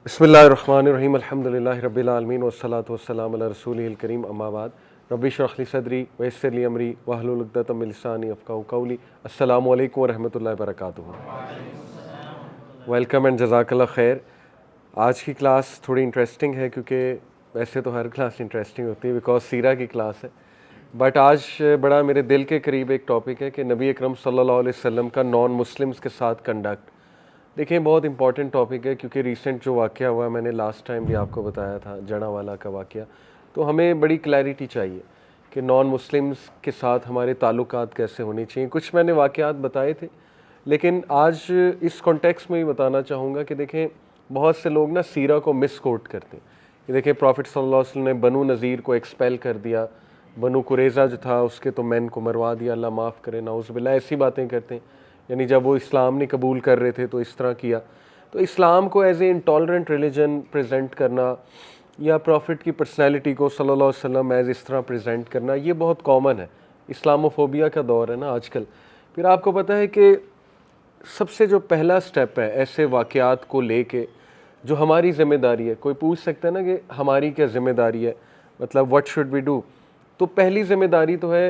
बिस्मिल्लाहिर्रहमानिर्रहीम अल्हम्दुलिल्लाहि रब्बिल आलमीन वस्सलातु वस्सलामु अला रसूलिहिल करीम अम्मा बाद रब्बि इश्रह ली सदरी व यस्सिर ली अमरी वहलुल उक़दतम मिन लिसानी यफ़क़हू क़ौली। अस्सलामु अलैकुम व रहमतुल्लाहि व बरकातुहू। वेलकम एंड जज़ाकल्लाह खैर। आज की क्लास थोड़ी इंटरेस्टिंग है क्योंकि वैसे तो हर क्लास इंटरेस्टिंग होती है बिकॉज सीरा की क्लास है, बट आज बड़ा मेरे दिल के करीब एक टॉपिक है कि नबी अकरम सल्लल्लाहु अलैहि वसल्लम का नॉन मुस्लिम्स के साथ कंडक्ट। देखिए बहुत इंपॉर्टेंट टॉपिक है क्योंकि रिसेंट जो वाक़या हुआ, मैंने लास्ट टाइम भी आपको बताया था जड़ावाला का वाक़या, तो हमें बड़ी क्लैरिटी चाहिए कि नॉन मुस्लिम्स के साथ हमारे ताल्लुकात कैसे होने चाहिए। कुछ मैंने वाक़यात बताए थे, लेकिन आज इस कॉन्टेक्स्ट में ही बताना चाहूँगा कि देखें बहुत से लोग ना सीरा को मिस कोट करते हैं कि देखें प्रॉफिट सल्लल्लाहु अलैहि वसल्लम ने बनु नज़ीर को एक्सपेल कर दिया, बनु कुरैज़ा जो था उसके तो मैन को मरवा दिया, अल्लाह माफ़ करे, नाउज़ुबिल्लाह, ऐसी बातें करते हैं। यानी जब वो इस्लाम नहीं कबूल कर रहे थे तो इस तरह किया। तो इस्लाम को as a intolerant religion present करना या प्रॉफिट की पर्सनैलिटी को सल्लल्लाहु अलैहि वसल्लम एज इस तरह प्रेजेंट करना, ये बहुत कॉमन है। इस्लामोफोबिया का दौर है ना आजकल। फिर आपको पता है कि सबसे जो पहला स्टेप है ऐसे वाक़यात को लेके जो हमारी ज़िम्मेदारी है, कोई पूछ सकता है ना कि हमारी क्या ज़िम्मेदारी है, मतलब व्हाट शुड वी डू। तो पहली ज़िम्मेदारी तो है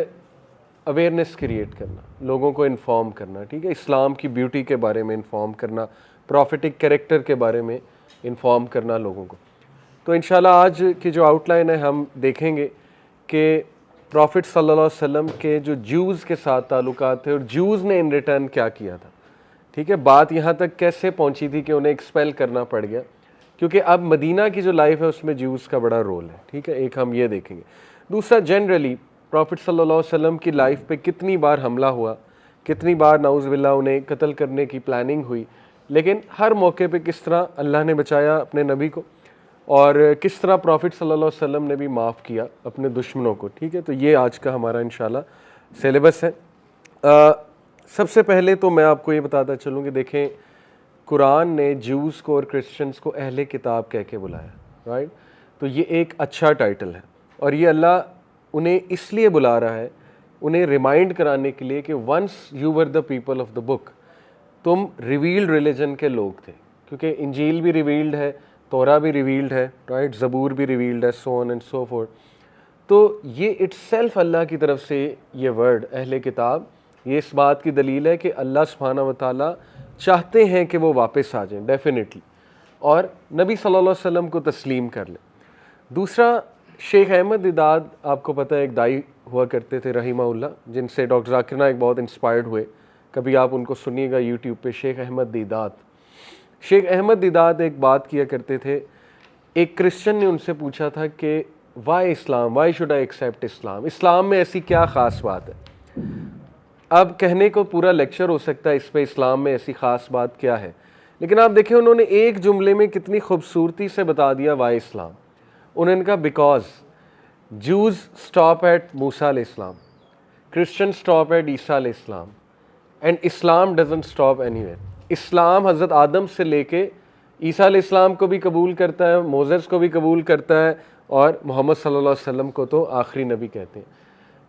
अवेयरनेस क्रिएट करना, लोगों को इन्फॉर्म करना, ठीक है, इस्लाम की ब्यूटी के बारे में इन्फॉर्म करना, प्रॉफिटिक कैरेक्टर के बारे में इन्फॉर्म करना लोगों को। तो इंशाल्लाह आज की जो आउटलाइन है हम देखेंगे कि प्रॉफिट सल्लल्लाहु अलैहि वसल्लम के जो ज्यूज़ के साथ ताल्लुकात थे और ज्यूज़ ने इन रिटर्न क्या किया था। ठीक है, बात यहाँ तक कैसे पहुँची थी कि उन्हें एक्सपेल करना पड़ गया, क्योंकि अब मदीना की जो लाइफ है उसमें ज्यूज़ का बड़ा रोल है। ठीक है, एक हम ये देखेंगे। दूसरा, जनरली प्रॉफिट सल्लल्लाहु अलैहि वसल्लम की लाइफ पे कितनी बार हमला हुआ, कितनी बार नाउज़ुबिल्लाह उन्हें कत्ल करने की प्लानिंग हुई, लेकिन हर मौके पे किस तरह अल्लाह ने बचाया अपने नबी को और किस तरह प्रॉफिट सल्लल्लाहु अलैहि वसल्लम ने भी माफ़ किया अपने दुश्मनों को। ठीक है, तो ये आज का हमारा इंशाल्लाह सिलेबस है। सबसे पहले तो मैं आपको ये बताता चलूँ कि देखें कुरान ने ज्यूज़ को और क्रिश्चियंस को अहले किताब कह के बुलाया, राइट। तो ये एक अच्छा टाइटल है और ये अल्लाह उन्हें इसलिए बुला रहा है, उन्हें रिमाइंड कराने के लिए कि once you were the people of the book, तुम रिवील्ड रिलीजन के लोग थे, क्योंकि इंजील भी रिवील्ड है, तौरा भी रिवील्ड है, राइट, ज़बूर भी रिवील्ड है, so on and so fourth. तो ये इट्सेल्फ अल्लाह की तरफ से ये वर्ड अहले किताब, ये इस बात की दलील है कि अल्लाह सुब्हानहू व तआला चाहते हैं कि वो वापस आ जाएं डेफिनेटली और नबी सल्लल्लाहु अलैहि वसल्लम को तस्लीम कर लें। दूसरा, शेख अहमद दीदात आपको पता है एक दाई हुआ करते थे रहीमहुल्लाह, जिनसे डॉक्टर जाकिर नाइक बहुत इंस्पायर्ड हुए। कभी आप उनको सुनिएगा यूट्यूब पे, शेख अहमद दीदात। शेख अहमद दीदात एक बात किया करते थे, एक क्रिश्चियन ने उनसे पूछा था कि why Islam, why should I accept Islam, इस्लाम में ऐसी क्या ख़ास बात है। अब कहने को पूरा लेक्चर हो सकता है इस पे, इस्लाम में ऐसी ख़ास बात क्या है, लेकिन आप देखें उन्होंने एक जुमले में कितनी खूबसूरती से बता दिया वाई इस्लाम। उन्होंने कहा बिकॉज Jews stop at मूसा अलैहिस्सलाम, Christians stop at ईसा अलैहिस्सलाम and Islam doesn't stop anywhere. इस्लाम हज़रत आदम से लेके ईसा अलैहिस्सलाम को भी कबूल करता है, मोसेस को भी कबूल करता है और मोहम्मद सल्लल्लाहु अलैहि वसल्लम को तो आखिरी नबी कहते हैं।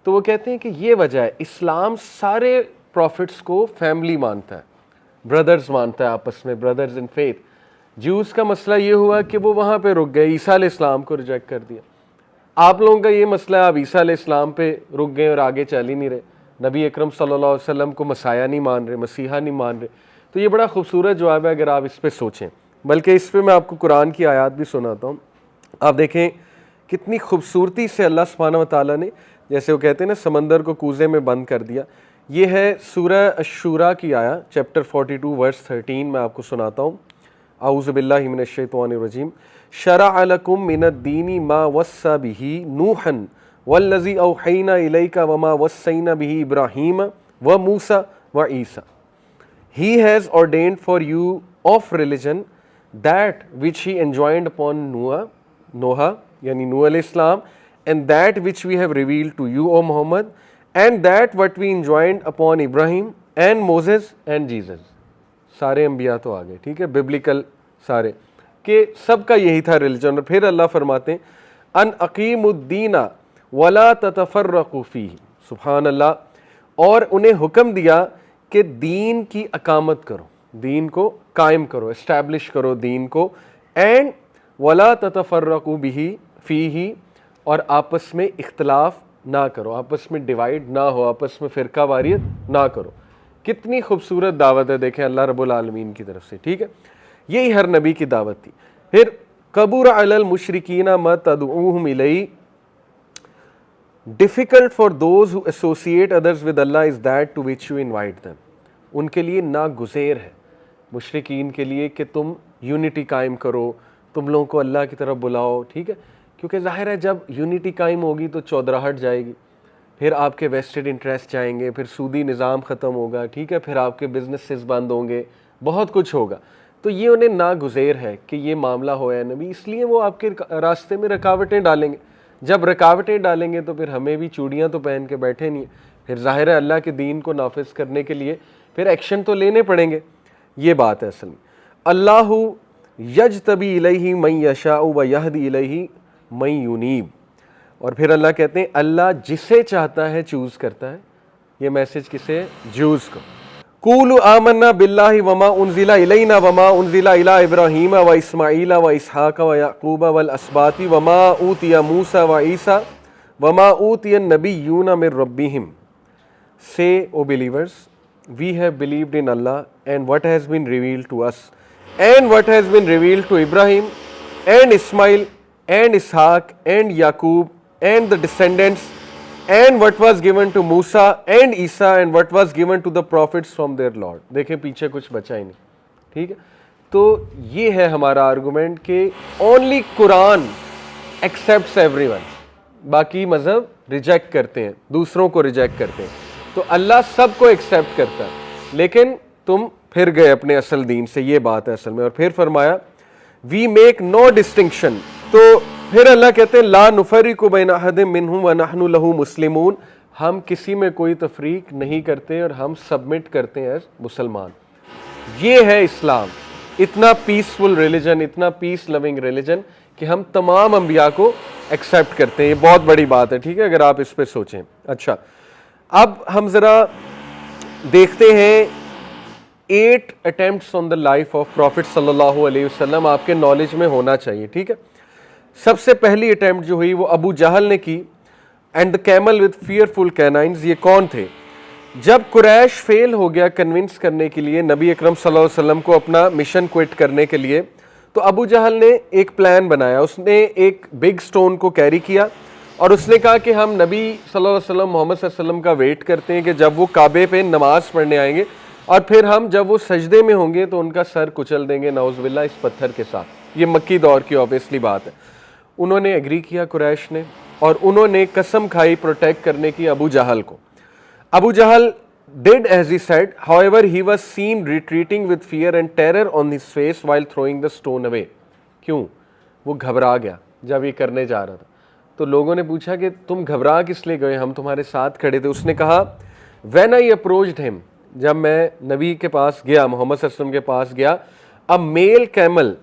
तो वो कहते हैं कि ये वजह है, इस्लाम सारे प्रॉफिट्स को फैमिली मानता है, ब्रदर्स मानता है आपस में, ब्रदर्स इन फेथ। ज्यूज़ का मसला ये हुआ कि वो वहाँ पे रुक गए, ईसा अलैहिस्सलाम को रिजेक्ट कर दिया। आप लोगों का ये मसला है, आप ईसा अलैहिस्सलाम पे रुक गए और आगे चल ही नहीं रहे, नबी अकरम सल्लल्लाहु अलैहि वसल्लम को मसाया नहीं मान रहे, मसीहा नहीं मान रहे। तो ये बड़ा खूबसूरत जवाब है अगर आप इस पे सोचें, बल्कि इस पे मैं आपको कुरान की आयत भी सुनाता हूँ। आप देखें कितनी खूबसूरती से अल्लाह सुब्हानहू व तआला ने, जैसे वो कहते हैं ना, समंदर को कूज़े में बंद कर दिया। ये है सूरह अश-शूरा की आया, चैप्टर 42 वर्स 13, मैं आपको सुनाता हूँ। आऊज़ु बिल्लाहि मिनश शैतानिर रजीम। शरअ लकुम मिनद्दीनी मा वस्सा बिही नूहन वल्लज़ी औहैना इलैका वमा वस्सैना बिही इब्राहीम व मूसा व ईसा। He has ordained for you of religion that which he enjoined upon Noah यानी नूह अलैहिस्सलाम, and that which we have revealed to you, O Muhammad, and that what we enjoined upon Ibrahim and Moses and Jesus। सारे अंबिया तो आ गए, ठीक है, biblical सारे कि सबका यही था रिलीजन। और फिर अल्लाह फरमाते हैं अन अकीमुद्दीना वला ततफर्रकू फीही, सुभान अल्लाह, और उन्हें हुक्म दिया कि दीन की अकामत करो, दीन को कायम करो, इस्टेब्लिश करो दीन को, एंड वला ततफर्रकू बिही फ़ीही, और आपस में इख्तलाफ ना करो, आपस में डिवाइड ना हो, आपस में फ़िरका वारियत ना करो। कितनी खूबसूरत दावत है, देखें अल्लाह रब्बुल आलमीन की तरफ से, ठीक है। यही हर नबी की दावत थी। फिर कबूर अलल मुशरिकीना मा तदऊहुम इलैहि, difficult for those who associate others with Allah is that to which you invite them. उनके लिए नागुज़ेर है, मुशरिकीन के लिए, कि तुम यूनिटी कायम करो, तुम लोगों को अल्लाह की तरफ बुलाओ, ठीक है। क्योंकि ज़ाहिर है जब यूनिटी कायम होगी तो चौधराहट जाएगी, फिर आपके वेस्टेड इंटरेस्ट जाएंगे, फिर सूदी निज़ाम ख़त्म होगा, ठीक है, फिर आपके बिजनेसेस बंद होंगे, बहुत कुछ होगा। तो ये उन्हें नागुज़ेर है कि ये मामला हो है नबी, इसलिए वो आपके रास्ते में रुकावटें डालेंगे। जब रुकावटें डालेंगे तो फिर हमें भी चूड़ियाँ तो पहन के बैठे नहीं, फिर ज़ाहिर है अल्लाह के दीन को नाफिज करने के लिए फिर एक्शन तो लेने पड़ेंगे। ये बात है असल में। अल्लाहु यजतबी इलैहि मन यशाउ व यहदी इलैहि मन युनीब, और फिर अल्लाह कहते हैं अल्लाह जिसे चाहता है चूज़ करता है। ये मैसेज किसे? ज्यूज़ को। कूलु आमन्ना बिल्लाहि वमा उनजिला इलैना वमा उनजिला इला इब्राहीम व इस्माईला व इसहाक व याकूब वल अस्बाती वमा ऊतिया मूसा व ईसा वमा ऊतिया नबिय्यूना मिर रब्बिहिम। Say, O believers, we have believed in Allah and what has been revealed to us and what has been revealed to Ibrahim and Ismail and Ishaq and Yaqub and the descendants and what was given to Musa and Isa and what was given to the prophets from their Lord। देखें पीछे कुछ बचा ही नहीं, ठीक है। तो ये है हमारा आर्गुमेंट कि ओनली कुरान एक्सेप्ट्स एवरीवन, बाकी मज़हब रिजेक्ट करते हैं, दूसरों को रिजेक्ट करते हैं। तो अल्लाह सबको एक्सेप्ट करता है, लेकिन तुम फिर गए अपने असल दीन से, ये बात है असल में। और फिर फरमाया वी मेक नो डिस्टिंक्शन, तो फिर अल्लाह कहते हैं ला नुफर्रिकु बैन अहदिम मिनहुम व नहनु लहू मुस्लिमून, हम किसी में कोई तफरीक नहीं करते और हम सबमिट करते हैं एज मुसलमान। ये है इस्लाम, इतना पीसफुल रिलीजन, इतना पीस लविंग रिलीजन कि हम तमाम अंबिया को एक्सेप्ट करते हैं। ये बहुत बड़ी बात है, ठीक है, अगर आप इस पर सोचें। अच्छा, अब हम ज़रा देखते हैं 8 attempts on the life of profit सल्लल्लाहु अलैहि वसल्लम, आपके नॉलेज में होना चाहिए, ठीक है। सबसे पहली अटेम्प्ट जो हुई वो अबू जहल ने की, and the camel with fearful canines. ये कौन थे? जब कुरैश फेल हो गया कन्विंस करने के लिए नबी अकरम सल्लल्लाहु अलैहि वसल्लम को अपना मिशन क्विट करने के लिए, तो अबू जहल ने एक प्लान बनाया। उसने एक बिग स्टोन को कैरी किया और उसने कहा कि हम नबी सल्लल्लाहु अलैहि वसल्लम मोहम्मद सल्लल्लाहु अलैहि वसल्लम का वेट करते हैं कि जब वो काबे पे नमाज पढ़ने आएंगे, और फिर हम जब वो सजदे में होंगे तो उनका सर कुचल देंगे नाउज़ुबिल्लाह इस पत्थर के साथ। ये मक्की दौर की ऑब्वियसली बात है। उन्होंने एग्री किया कुरैश ने, और उन्होंने कसम खाई प्रोटेक्ट करने की अबू जहल को। अबू जहल did as he said, however he was seen retreating with fear and terror on his face while throwing the stone away। क्यों? वो घबरा गया जब ये करने जा रहा था। तो लोगों ने पूछा कि तुम घबरा किस लिए गए, हम तुम्हारे साथ खड़े थे। उसने कहा when I approached him, जब मैं नबी के पास गया, मोहम्मद सल्लल्लाहु अलैहि वसल्लम के पास गया, a male camel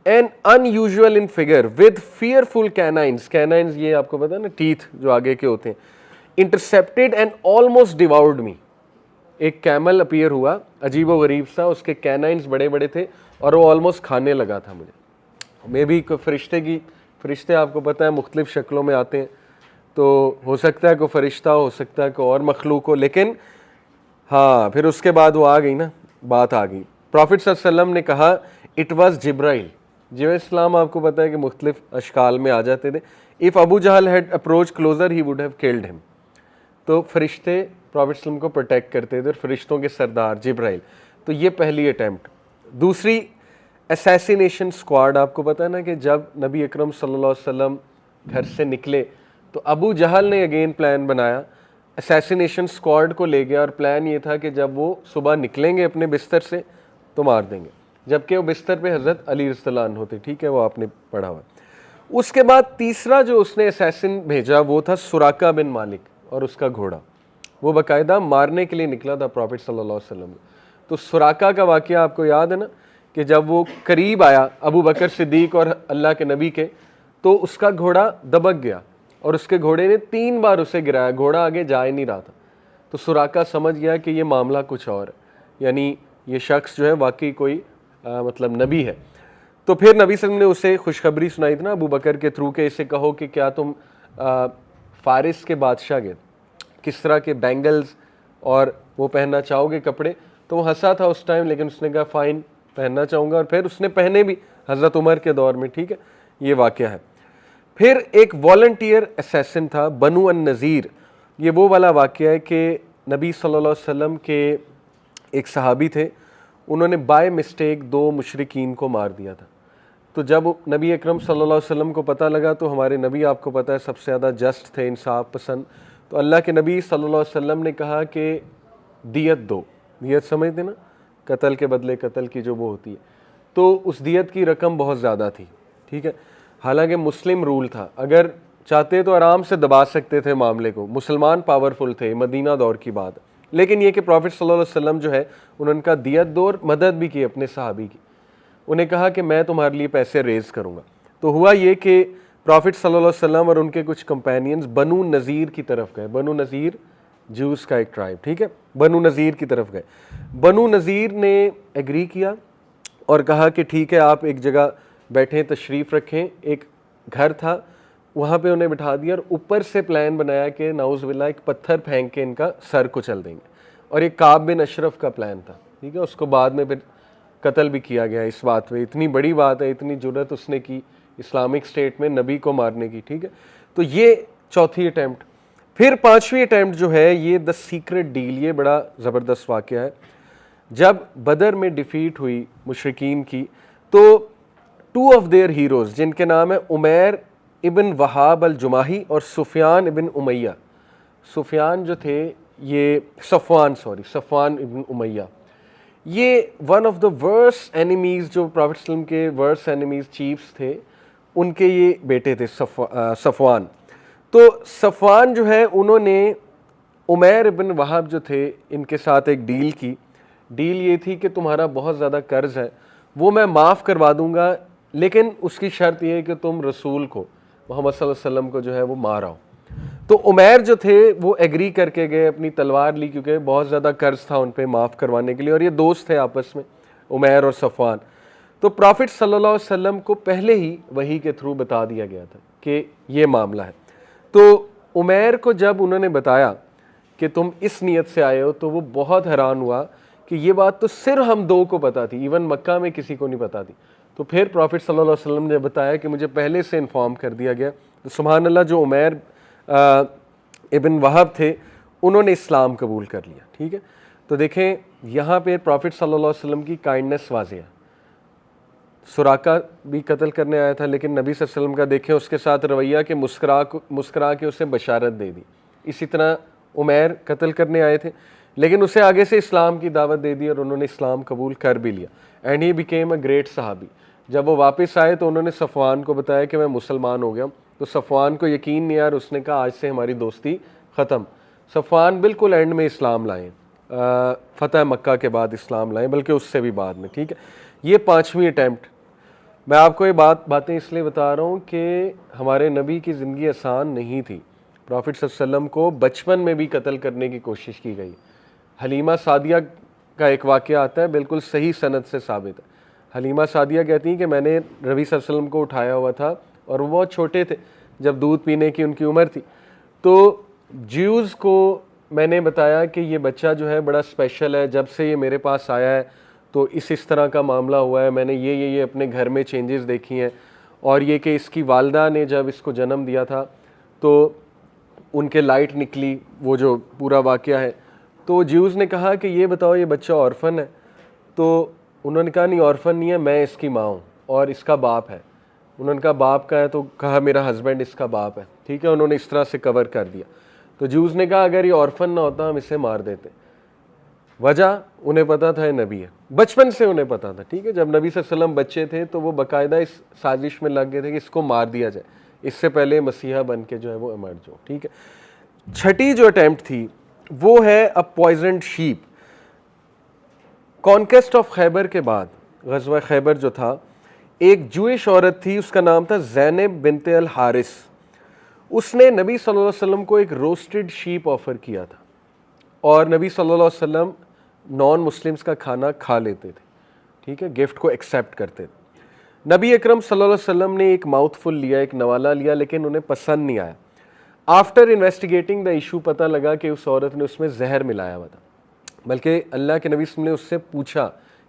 and unusual in figure with fearful canines, canines ये आपको पता है ना, टीथ जो आगे के होते हैं, intercepted and almost devoured me। एक कैमल अपीयर हुआ अजीब व गरीब सा, उसके कैनाइन्स बड़े बड़े थे और वो ऑलमोस्ट खाने लगा था मुझे। मे भी कोई फरिश्ते आपको पता है मुख्तलिफ शक्लों में आते हैं, तो हो सकता है कोई फरिश्ता हो सकता है कोई और मखलूक हो, लेकिन हाँ फिर उसके बाद वो आ गई ना, बात आ गई। प्रॉफिट सल्लल्लाहु अलैहि वसल्लम ने कहा इट वाज जिब्राइल। जिब्राइल आपको पता है कि मुख्तलिफ अशकाल में आ जाते थे। If Abu Jahl had approach closer he would have killed him. तो फरिश्ते प्रॉफिट सल्लल्लाहु अलैहि वसल्लम को प्रोटेक्ट करते थे और फरिश्तों के सरदार जिब्राइल। तो ये पहली अटैम्प्ट। दूसरी असैसिनेशन स्क्वाड, आपको पता है ना कि जब नबी अकरम सल्लल्लाहु अलैहि वसल्लम घर से निकले तो अबू जहल ने अगेन प्लान बनाया, असैसिनेशन स्क्वाड को ले गया, और प्लान ये था कि जब वो सुबह निकलेंगे अपने बिस्तर से तो मार देंगे, जबकि वो बिस्तर पे हज़रत अली रज़ियल्लाहु अन्हु होते, ठीक है, वो आपने पढ़ा हुआ। उसके बाद तीसरा जो उसने असैसिन भेजा वो था सुराका बिन मालिक और उसका घोड़ा। वो बाकायदा मारने के लिए निकला था प्रॉफिट सल्लल्लाहु अलैहि वसल्लम। तो सुराका का वाक़या आपको याद है ना कि जब वो करीब आया अबू बकर सिद्दीक और अल्लाह के नबी के, तो उसका घोड़ा दबक गया और उसके घोड़े ने 3 बार उसे गिराया, घोड़ा आगे जा ही नहीं रहा था। तो सुराका समझ गया कि ये मामला कुछ और है, यानी ये शख्स जो है वाकई कोई मतलब नबी है। तो फिर नबी सल्लल्लाहु अलैहि वसल्लम ने उसे खुशखबरी सुनाई थी ना अबू बकर के थ्रू के, इसे कहो कि क्या तुम फारिस के बादशाह के किसरा के बैंगल्स और वो पहनना चाहोगे कपड़े। तो वो हंसा था उस टाइम, लेकिन उसने कहा फ़ाइन पहनना चाहूँगा, और फिर उसने पहने भी हज़रत उमर के दौर में। ठीक है, ये वाक़या है। फिर एक वॉलंटियर असैसिन था बनु अन नज़ीर। ये वो वाला वाक़या है कि नबी सल्लल्लाहु अलैहि वसल्लम के एक सहाबी थे, उन्होंने बाय मिस्टेक 2 मुशरिकीन को मार दिया था। तो जब नबी अकरम सल्लल्लाहु अलैहि वसल्लम को पता लगा, तो हमारे नबी आपको पता है सबसे ज़्यादा जस्ट थे, इंसाफ पसंद, तो अल्लाह के नबी सल्लल्लाहु अलैहि वसल्लम ने कहा कि दियत दो। दियत समझते ना, कत्ल के बदले कत्ल की जो वो होती है। तो उस दियत की रकम बहुत ज़्यादा थी। ठीक है, हालांकि मुस्लिम रूल था, अगर चाहते तो आराम से दबा सकते थे मामले को, मुसलमान पावरफुल थे, मदीना दौर की बात। लेकिन ये कि प्रॉफिट सल्लल्लाहु अलैहि वसल्लम जो है उन्होंने कहा दियत दो, और मदद भी की अपने सहाबी की। उन्हें कहा कि मैं तुम्हारे लिए पैसे रेज़ करूँगा। तो हुआ ये कि प्रॉफिट सल्लल्लाहु अलैहि वसल्लम और उनके कुछ कंपेनियंस बनु नज़ीर की तरफ गए। बनु नज़ीर जूस का एक ट्राइब, ठीक है, बनु नज़ीर की तरफ गए। बनु नज़ीर ने एग्री किया और कहा कि ठीक है, आप एक जगह बैठें, तशरीफ़ रखें। एक घर था, वहाँ पे उन्हें बिठा दिया और ऊपर से प्लान बनाया कि नाउज़ुबिल्लाह एक पत्थर फेंक के इनका सर कुचल देंगे। और ये काब बिन अशरफ का प्लान था। ठीक है, उसको बाद में फिर कत्ल भी किया गया इस बात पे। इतनी बड़ी बात है, इतनी जुर्रत उसने की इस्लामिक स्टेट में नबी को मारने की। ठीक है, तो ये चौथी अटैम्प्ट। फिर पांचवी अटैम्प्ट जो है ये द सीक्रेट डील, ये बड़ा ज़बरदस्त वाक़या है। जब बदर में डिफीट हुई मुशरिकीन की, तो 2 ऑफ देयर हीरोज़ जिनके नाम है उमैर इब्न वहाब अल जुमाही और सुफियान इब्न उमैया। सुफियान जो थे ये सफ़वान इब्न उमैया, ये one of the worst enemies, जो प्रॉफिट सल्लल्लाहु अलैहि वसल्लम के वर्स्ट एनिमीज़ चीफ्स थे, उनके ये बेटे थे सफ़वान। तो सफ़वान जो है उन्होंने उमैर इब्न वहाब जो थे इनके साथ एक डील की। डील ये थी कि तुम्हारा बहुत ज़्यादा कर्ज़ है वो मैं माफ़ करवा दूंगा, लेकिन उसकी शर्त यह है कि तुम रसूल को, मोहम्मद सल्लल्लाहु अलैहि वसल्लम को जो है वो मार आओ। तो उमैर जो थे वो एग्री करके गए, अपनी तलवार ली, क्योंकि बहुत ज़्यादा कर्ज था उन पे माफ़ करवाने के लिए, और ये दोस्त थे आपस में, उमैर और सफ़वान। तो प्रॉफिट सल्लल्लाहु अलैहि वसल्लम को पहले ही वही के थ्रू बता दिया गया था कि ये मामला है। तो उमैर को जब उन्होंने बताया कि तुम इस नीयत से आए हो, तो वो बहुत हैरान हुआ कि ये बात तो सिर्फ हम 2 को पता थी, इवन मक्का में किसी को नहीं पता थी। तो फिर प्रॉफिट सल्लल्लाहु अलैहि वसल्लम ने बताया कि मुझे पहले से इन्फॉर्म कर दिया गया। तो सुभान अल्लाह, जो उमैर इब्न वहाब थे उन्होंने इस्लाम कबूल कर लिया। ठीक है, तो देखें यहाँ पे प्रॉफिट सल्लल्लाहु अलैहि वसल्लम की काइंडनेस वाज़ेह है। सुराका भी कत्ल करने आया था, लेकिन नबी सल्लल्लाहु अलैहि वसल्लम का देखें उसके साथ रवैया कि मुस्करा के उसे बशारत दे दी। इसी तरह उमैर कत्ल करने आए थे, लेकिन उसे आगे से इस्लाम की दावत दे दी और उन्होंने इस्लाम कबूल कर भी लिया। And he became a great सहाबी। जब वो वापस आए तो उन्होंने सफ़वान को बताया कि मैं मुसलमान हो गया। तो सफ़वान को यकीन नहीं यार, उसने कहा आज से हमारी दोस्ती ख़त्म। सफ़वान बिल्कुल एंड में इस्लाम लाए, फ़तह मक्का के बाद इस्लाम लाए, बल्कि उससे भी बाद में। ठीक है, ये 5वीं अटैम्प्ट। मैं आपको ये बातें इसलिए बता रहा हूँ कि हमारे नबी की ज़िंदगी आसान नहीं थी। प्रॉफिट सल्लल्लाहु अलैहि वसल्लम को बचपन में भी कत्ल करने की कोशिश की गई। हलीमा सादिया का एक वाक़या आता है, बिल्कुल सही सनद से साबित है। हलीमा सादिया कहती हैं कि मैंने नबी सल्लल्लाहु अलैहि वसल्लम को उठाया हुआ था और वो बहुत छोटे थे, जब दूध पीने की उनकी उम्र थी। तो ज्यूज़ को मैंने बताया कि ये बच्चा जो है बड़ा स्पेशल है, जब से ये मेरे पास आया है तो इस तरह का मामला हुआ है, मैंने ये अपने घर में चेंजेस देखी हैं। और ये कि इसकी वालदा ने जब इसको जन्म दिया था तो उनके लाइट निकली, वो जो पूरा वाक़या है। तो ज्यूज़ ने कहा कि ये बताओ, ये बच्चा ऑर्फन है? तो उन्होंने कहा नहीं, ऑर्फन नहीं है, मैं इसकी माँ हूँ और इसका बाप है। उन्होंने कहा बाप का है? तो कहा मेरा हस्बैंड इसका बाप है। ठीक है, उन्होंने इस तरह से कवर कर दिया। तो ज्यूज़ ने कहा अगर ये ऑर्फन ना होता हम इसे मार देते। वजह उन्हें पता था ये नबी है, बचपन से उन्हें पता था। ठीक है, जब नबी सल्लल्लाहु अलैहि वसल्लम बच्चे थे तो वो बाकायदा इस साजिश में लग गए थे कि इसको मार दिया जाए, इससे पहले मसीहा बन के जो है वो इमर्ज हो। ठीक है, छठी जो अटैम्प्ट थी वो है अ पॉइजन्ड शीप। कॉन्केस्ट ऑफ खैबर के बाद, गज़वा खैबर जो था, एक जूइश औरत थी, उसका नाम था ज़ैनब बिन्त अल हारिस। उसने नबी सल्लल्लाहु अलैहि वसल्लम को एक रोस्टेड शीप ऑफ़र किया था, और नबी सल्लल्लाहु अलैहि वसल्लम नॉन मुस्लिम्स का खाना खा लेते थे। ठीक है, गिफ्ट को एक्सेप्ट करते थे। नबी अकरम सल्लल्लाहु अलैहि वसल्लम ने एक माउथफुल लिया, एक नवाला लिया, लेकिन उन्हें पसंद नहीं आया। आफ्टर इन्वेस्टिगेटिंग द इशू पता लगा कि उस औरत ने उसमें जहर मिलाया हुआ था। बल्कि अल्लाह के नबी सल्लल्लाहु अलैहि वसल्लम ने उससे पूछा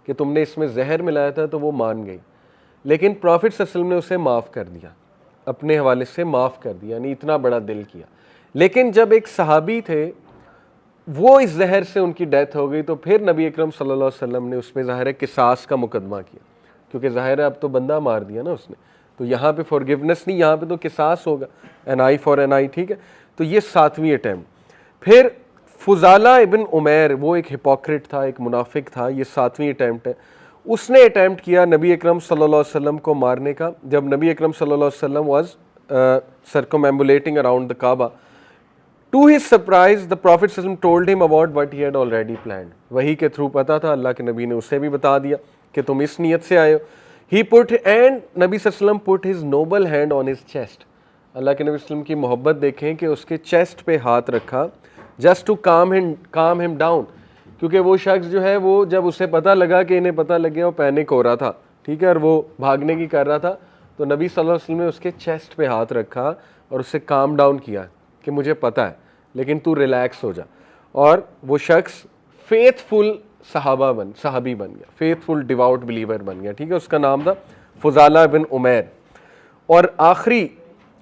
कि तुमने इसमें जहर मिलाया था, तो वो मान गई, लेकिन प्रॉफिट सल्लल्लाहु अलैहि वसल्लम ने उसे माफ़ कर दिया, अपने हवाले से माफ़ कर दिया, यानी इतना बड़ा दिल किया। लेकिन जब एक सहाबी थे वो इस जहर से उनकी डेथ हो गई, तो फिर नबी अकरम सल्लल्लाहु अलैहि वसल्लम ने उसमें ज़ाहिर है किसास का मुकदमा किया, क्योंकि ज़ाहिर है अब तो बंदा मार दिया ना उसने, तो यहाँ पे फॉरगिवनेस नहीं, यहाँ पे तो किसास होगा, एन आई फॉर एन आई, ठीक है। तो ये 7वीं अटैम्प्ट। फिर फुजाला इब्न उमैर, वो एक हिपोक्रेट था, एक मुनाफिक था, ये 7वीं अटैम्प्ट है। उसने अटैम्प्ट किया नबी अकरम सल्लल्लाहु अलैहि वसल्लम को मारने का, जब नबी अकरम सल्लल्लाहु अलैहि वसल्लम was circumambulating around the Kaaba. To his surprise the prophet सल्लल्लाहु अलैहि वसल्लम told him about what he had already planned. वही के थ्रू पता था, अल्लाह के नबी ने उसे भी बता दिया कि तुम इस नीयत से आए हो। ही पुट एंड नबी सल्लल्लाहु अलैहि वसल्लम put his noble hand on his chest. अल्लाह के नबी सल्लल्लाहु अलैहि वसल्लम की मोहब्बत देखें कि उसके चेस्ट पे हाथ रखा, जस्ट टू काम हिम डाउन, क्योंकि वो शख्स जो है वो जब उसे पता लगा कि इन्हें पता लग गया, वो पैनिक हो रहा था, ठीक है, और वो भागने की कर रहा था, तो नबी सल्लल्लाहु अलैहि वसल्लम ने उसके चेस्ट पे हाथ रखा और उससे काम डाउन किया कि मुझे पता है, लेकिन तू रिलैक्स हो जा। और वो शख्स फेथफुल सहाबी बन गया, फेथफुल डिवाउट बिलीवर बन गया, ठीक है। उसका नाम था फुजाला बिन उमैर। और आखिरी,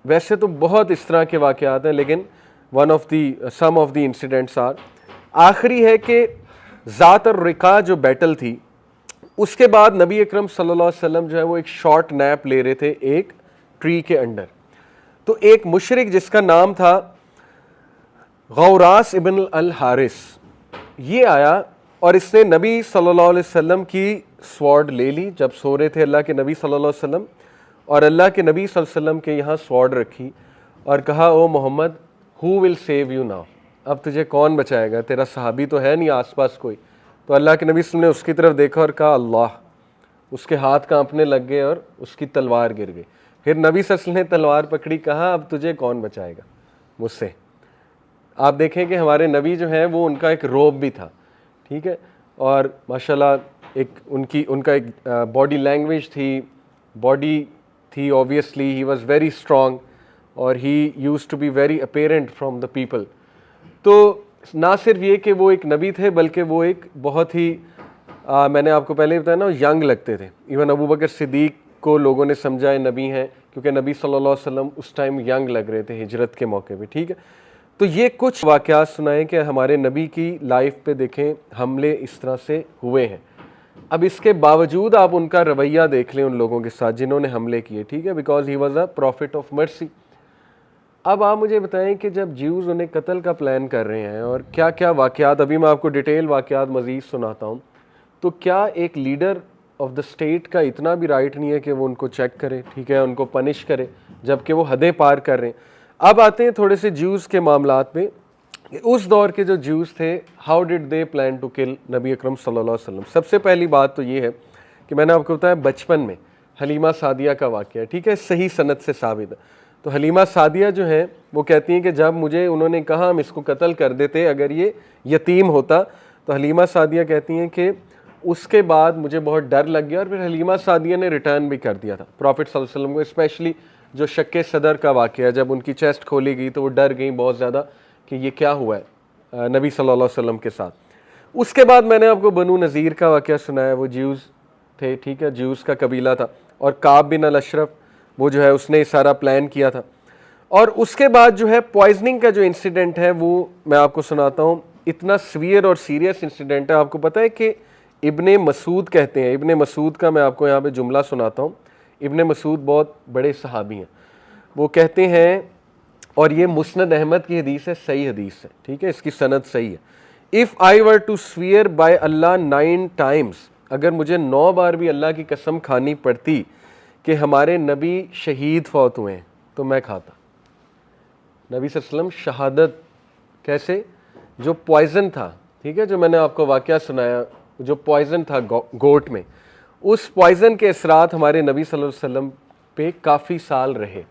वैसे तो बहुत इस तरह के वाक़यात हैं, लेकिन सम ऑफ द इंसिडेंट्स आर, आखिरी है कि ज़ात और-रिका जो बैटल थी, उसके बाद नबी अकरम सल्लल्लाहु अलैहि वसल्लम जो है वो एक शॉर्ट नैप ले रहे थे एक ट्री के अंडर। तो एक मुशरिक जिसका नाम था गौरास इब्न अल हारिस, ये आया और इसने नबी सल्लल्लाहु अलैहि वसल्लम की स्वॉर्ड ले ली जब सो रहे थे अल्लाह के नबी सल्लल्लाहु अलैहि वसल्लम, और अल्लाह के नबी सल्लल्लाहु अलैहि वसल्लम के यहाँ स्वॉर्ड रखी और कहा, O Muhammad, who will save you now, अब तुझे कौन बचाएगा, तेरा सहाबी तो है नहीं आसपास कोई। तो अल्लाह के नबी सल्लल्लाहु अलैहि वसल्लम ने उसकी तरफ देखा और कहा अल्लाह। उसके हाथ कांपने लग गए और उसकी तलवार गिर गई। फिर नबी सल्लल्लाहु अलैहि वसल्लम ने तलवार पकड़ी, कहा अब तुझे कौन बचाएगा मुझसे। आप देखें कि हमारे नबी जो हैं वो उनका एक रोब भी था, ठीक है, और माशाल्लाह उनका एक बॉडी लैंग्वेज थी obviously he was very strong और he used to be very apparent from the people. तो ना सिर्फ ये कि वो एक नबी थे, बल्कि वो एक बहुत ही मैंने आपको पहले बताया ना, यंग लगते थे। इवन अबू बकर सिद्दीक को लोगों ने समझा है नबी हैं, क्योंकि नबी सल्लल्लाहु अलैहि वसल्लम उस टाइम यंग लग रहे थे हिजरत के मौके पे, ठीक है। तो ये कुछ वाक़यात सुनाए कि हमारे नबी की लाइफ पे देखें हमले इस तरह से हुए हैं। अब इसके बावजूद आप उनका रवैया देख लें उन लोगों के साथ जिन्होंने हमले किए, ठीक है, because he was a profit of mercy. अब आप मुझे बताएं कि जब ज्यूज़ उन्हें कत्ल का प्लान कर रहे हैं और क्या क्या वाक़यात, अभी मैं आपको डिटेल वाक़यात मज़ीद सुनाता हूँ, तो क्या एक लीडर ऑफ द स्टेट का इतना भी राइट नहीं है कि वो उनको चेक करे, ठीक है, उनको पनिश करे, जबकि वो हदें पार कर रहे हैं। अब आते हैं थोड़े से ज्यूज़ के मामलात में। उस दौर के जो ज्यूज़ थे, how did they plan to kill नबी अकरम सल्लल्लाहु अलैहि वसल्लम। सबसे पहली बात तो ये है कि मैंने आपको बताया बचपन में हलीमा सादिया का वाक़या, ठीक है, सही सनद से साबित है। तो हलीमा सादिया जो है वो कहती हैं कि जब मुझे उन्होंने कहा हम इसको कत्ल कर देते अगर ये यतीम होता, तो हलीमा सादिया कहती हैं कि उसके बाद मुझे बहुत डर लग गया और फिर हलीमा सादिया ने रिटर्न भी कर दिया था प्रॉफिट सल्लल्लाहु अलैहि वसल्लम को। स्पेशली जो शक्के सदर का वाक़या, जब उनकी चेस्ट खोली गई तो वो डर गई बहुत ज़्यादा कि ये क्या हुआ है नबी सल्लल्लाहु अलैहि वसल्लम के साथ। उसके बाद मैंने आपको बनु नज़ीर का वाक़या सुनाया, वो ज्यूज़ थे, ठीक है, ज्यूज़ का कबीला था, और काब बिन अल अशरफ वो जो है उसने सारा प्लान किया था। और उसके बाद जो है पॉइजनिंग का जो इंसिडेंट है वो मैं आपको सुनाता हूँ। इतना सीवियर और सीरियस इंसिडेंट है। आपको पता है कि इब्ने मसूद कहते हैं, इब्ने मसूद का मैं आपको यहाँ पे जुमला सुनाता हूँ। इब्ने मसूद बहुत बड़े सहाबी हैं। वो कहते हैं, और ये मुस्नद अहमद की हदीस है, सही हदीस है, ठीक है, इसकी सनद सही है। If I were to swear by Allah 9 times, अगर मुझे 9 बार भी अल्लाह की कसम खानी पड़ती कि हमारे नबी शहीद फौत हुए हैं, तो मैं खाता। नबी सल्लल्लाहु अलैहि वसल्लम शहादत कैसे, जो पॉइज़न था, ठीक है, जो मैंने आपको वाक़या सुनाया, जो पॉइज़न था गोट में, उस पॉइज़न के असरात हमारे नबी सल्लल्लाहु अलैहि वसल्लम पे काफ़ी साल रहे,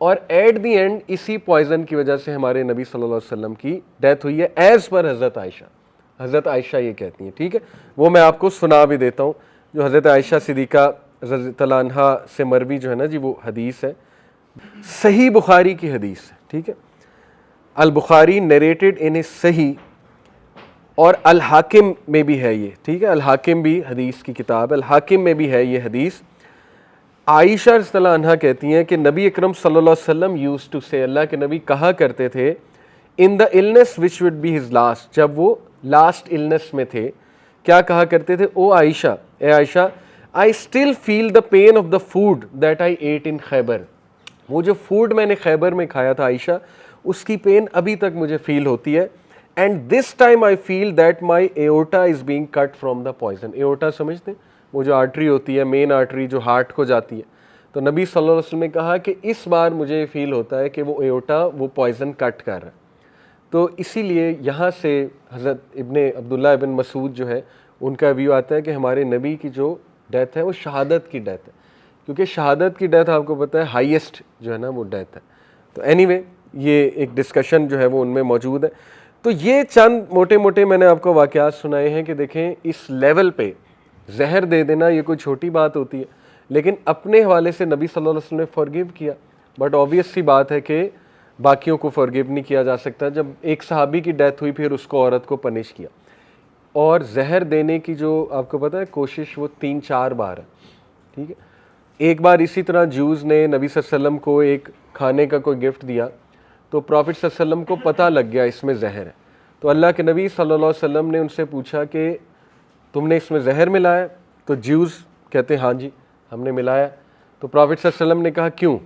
और एट दी एंड इसी पॉइज़न की वजह से हमारे नबी सल्लल्लाहु अलैहि वसल्लम की डेथ हुई है, एज़ पर हज़रत आयशा। हज़रत आयशा ये कहती हैं, ठीक है, वो मैं आपको सुना भी देता हूँ, जो हज़रत आयशा सिद्दीक़ा रज़ियल्लाहु अन्हा से मरवी जो है ना जी वो हदीस है, सही बुखारी की हदीस है, ठीक है। अल बुखारी नरेटेड इन ए सही, और अल हाकिम में भी है ये, ठीक है। अल हाकिम भी हदीस की किताब, अल हाकिम में भी है ये हदीस। आयशा रज़ियल्लाहु अन्हा कहती हैं कि नबी अकरम सल्लल्लाहु अलैहि वसल्लम यूज्ड टू से, अल्लाह के नबी कहा करते थे, in the illness which would be his last, जब वो लास्ट इलनेस में थे, क्या कहा करते थे, ओ आयशा, ए Aisha, I still feel the pain of the food that I ate in Khaybar, वो जो फूड मैंने खैबर में खाया था आयशा, उसकी पेन अभी तक मुझे फील होती है। And this time I feel that my aorta is being cut from the poison. Aorta समझते हैं, वो जो आर्टरी होती है, मेन आर्टरी जो हार्ट को जाती है। तो नबी सल्लल्लाहु अलैहि वसल्लम ने कहा कि इस बार मुझे फील होता है कि वो एओर्टा वो पॉइजन कट कर रहा है। तो इसीलिए यहाँ से हज़रत इब्ने अब्दुल्ला इब्न मसूद जो है उनका व्यू आता है कि हमारे नबी की जो डेथ है वो शहादत की डेथ है, क्योंकि शहादत की डेथ आपको पता है हाईएस्ट जो है ना वो डेथ है। तो एनीवे ये एक डिस्कशन जो है वो उनमें मौजूद है। तो ये चंद मोटे मोटे मैंने आपको वाक़यात सुनाए हैं कि देखें इस लेवल पे जहर दे देना ये कोई छोटी बात होती है, लेकिन अपने हवाले से नबी सल्लल्लाहु अलैहि वसल्लम ने फॉरगिव किया। बट ऑब्वियस सी बात है कि बाकियों को फॉरगिव नहीं किया जा सकता। जब एक सहाबी की डेथ हुई फिर उसको औरत को पनिश किया, और जहर देने की जो आपको पता है कोशिश वो 3-4 बार है, ठीक है। एक बार इसी तरह जूज़ ने नबी सल्लल्लाहु अलैहि वसल्लम को एक खाने का कोई गिफ्ट दिया, तो प्रॉफिट सल्लल्लाहु अलैहि वसल्लम को पता लग गया इसमें जहर है। तो अल्लाह के नबी सल्लल्लाहु अलैहि वसल्लम ने उनसे पूछा कि तुमने इसमें जहर मिलाया? तो जूज़ कहते हाँ जी हमने मिलाया। तो प्रॉफिट सल्लल्लाहु अलैहि वसल्लम ने कहा क्यों?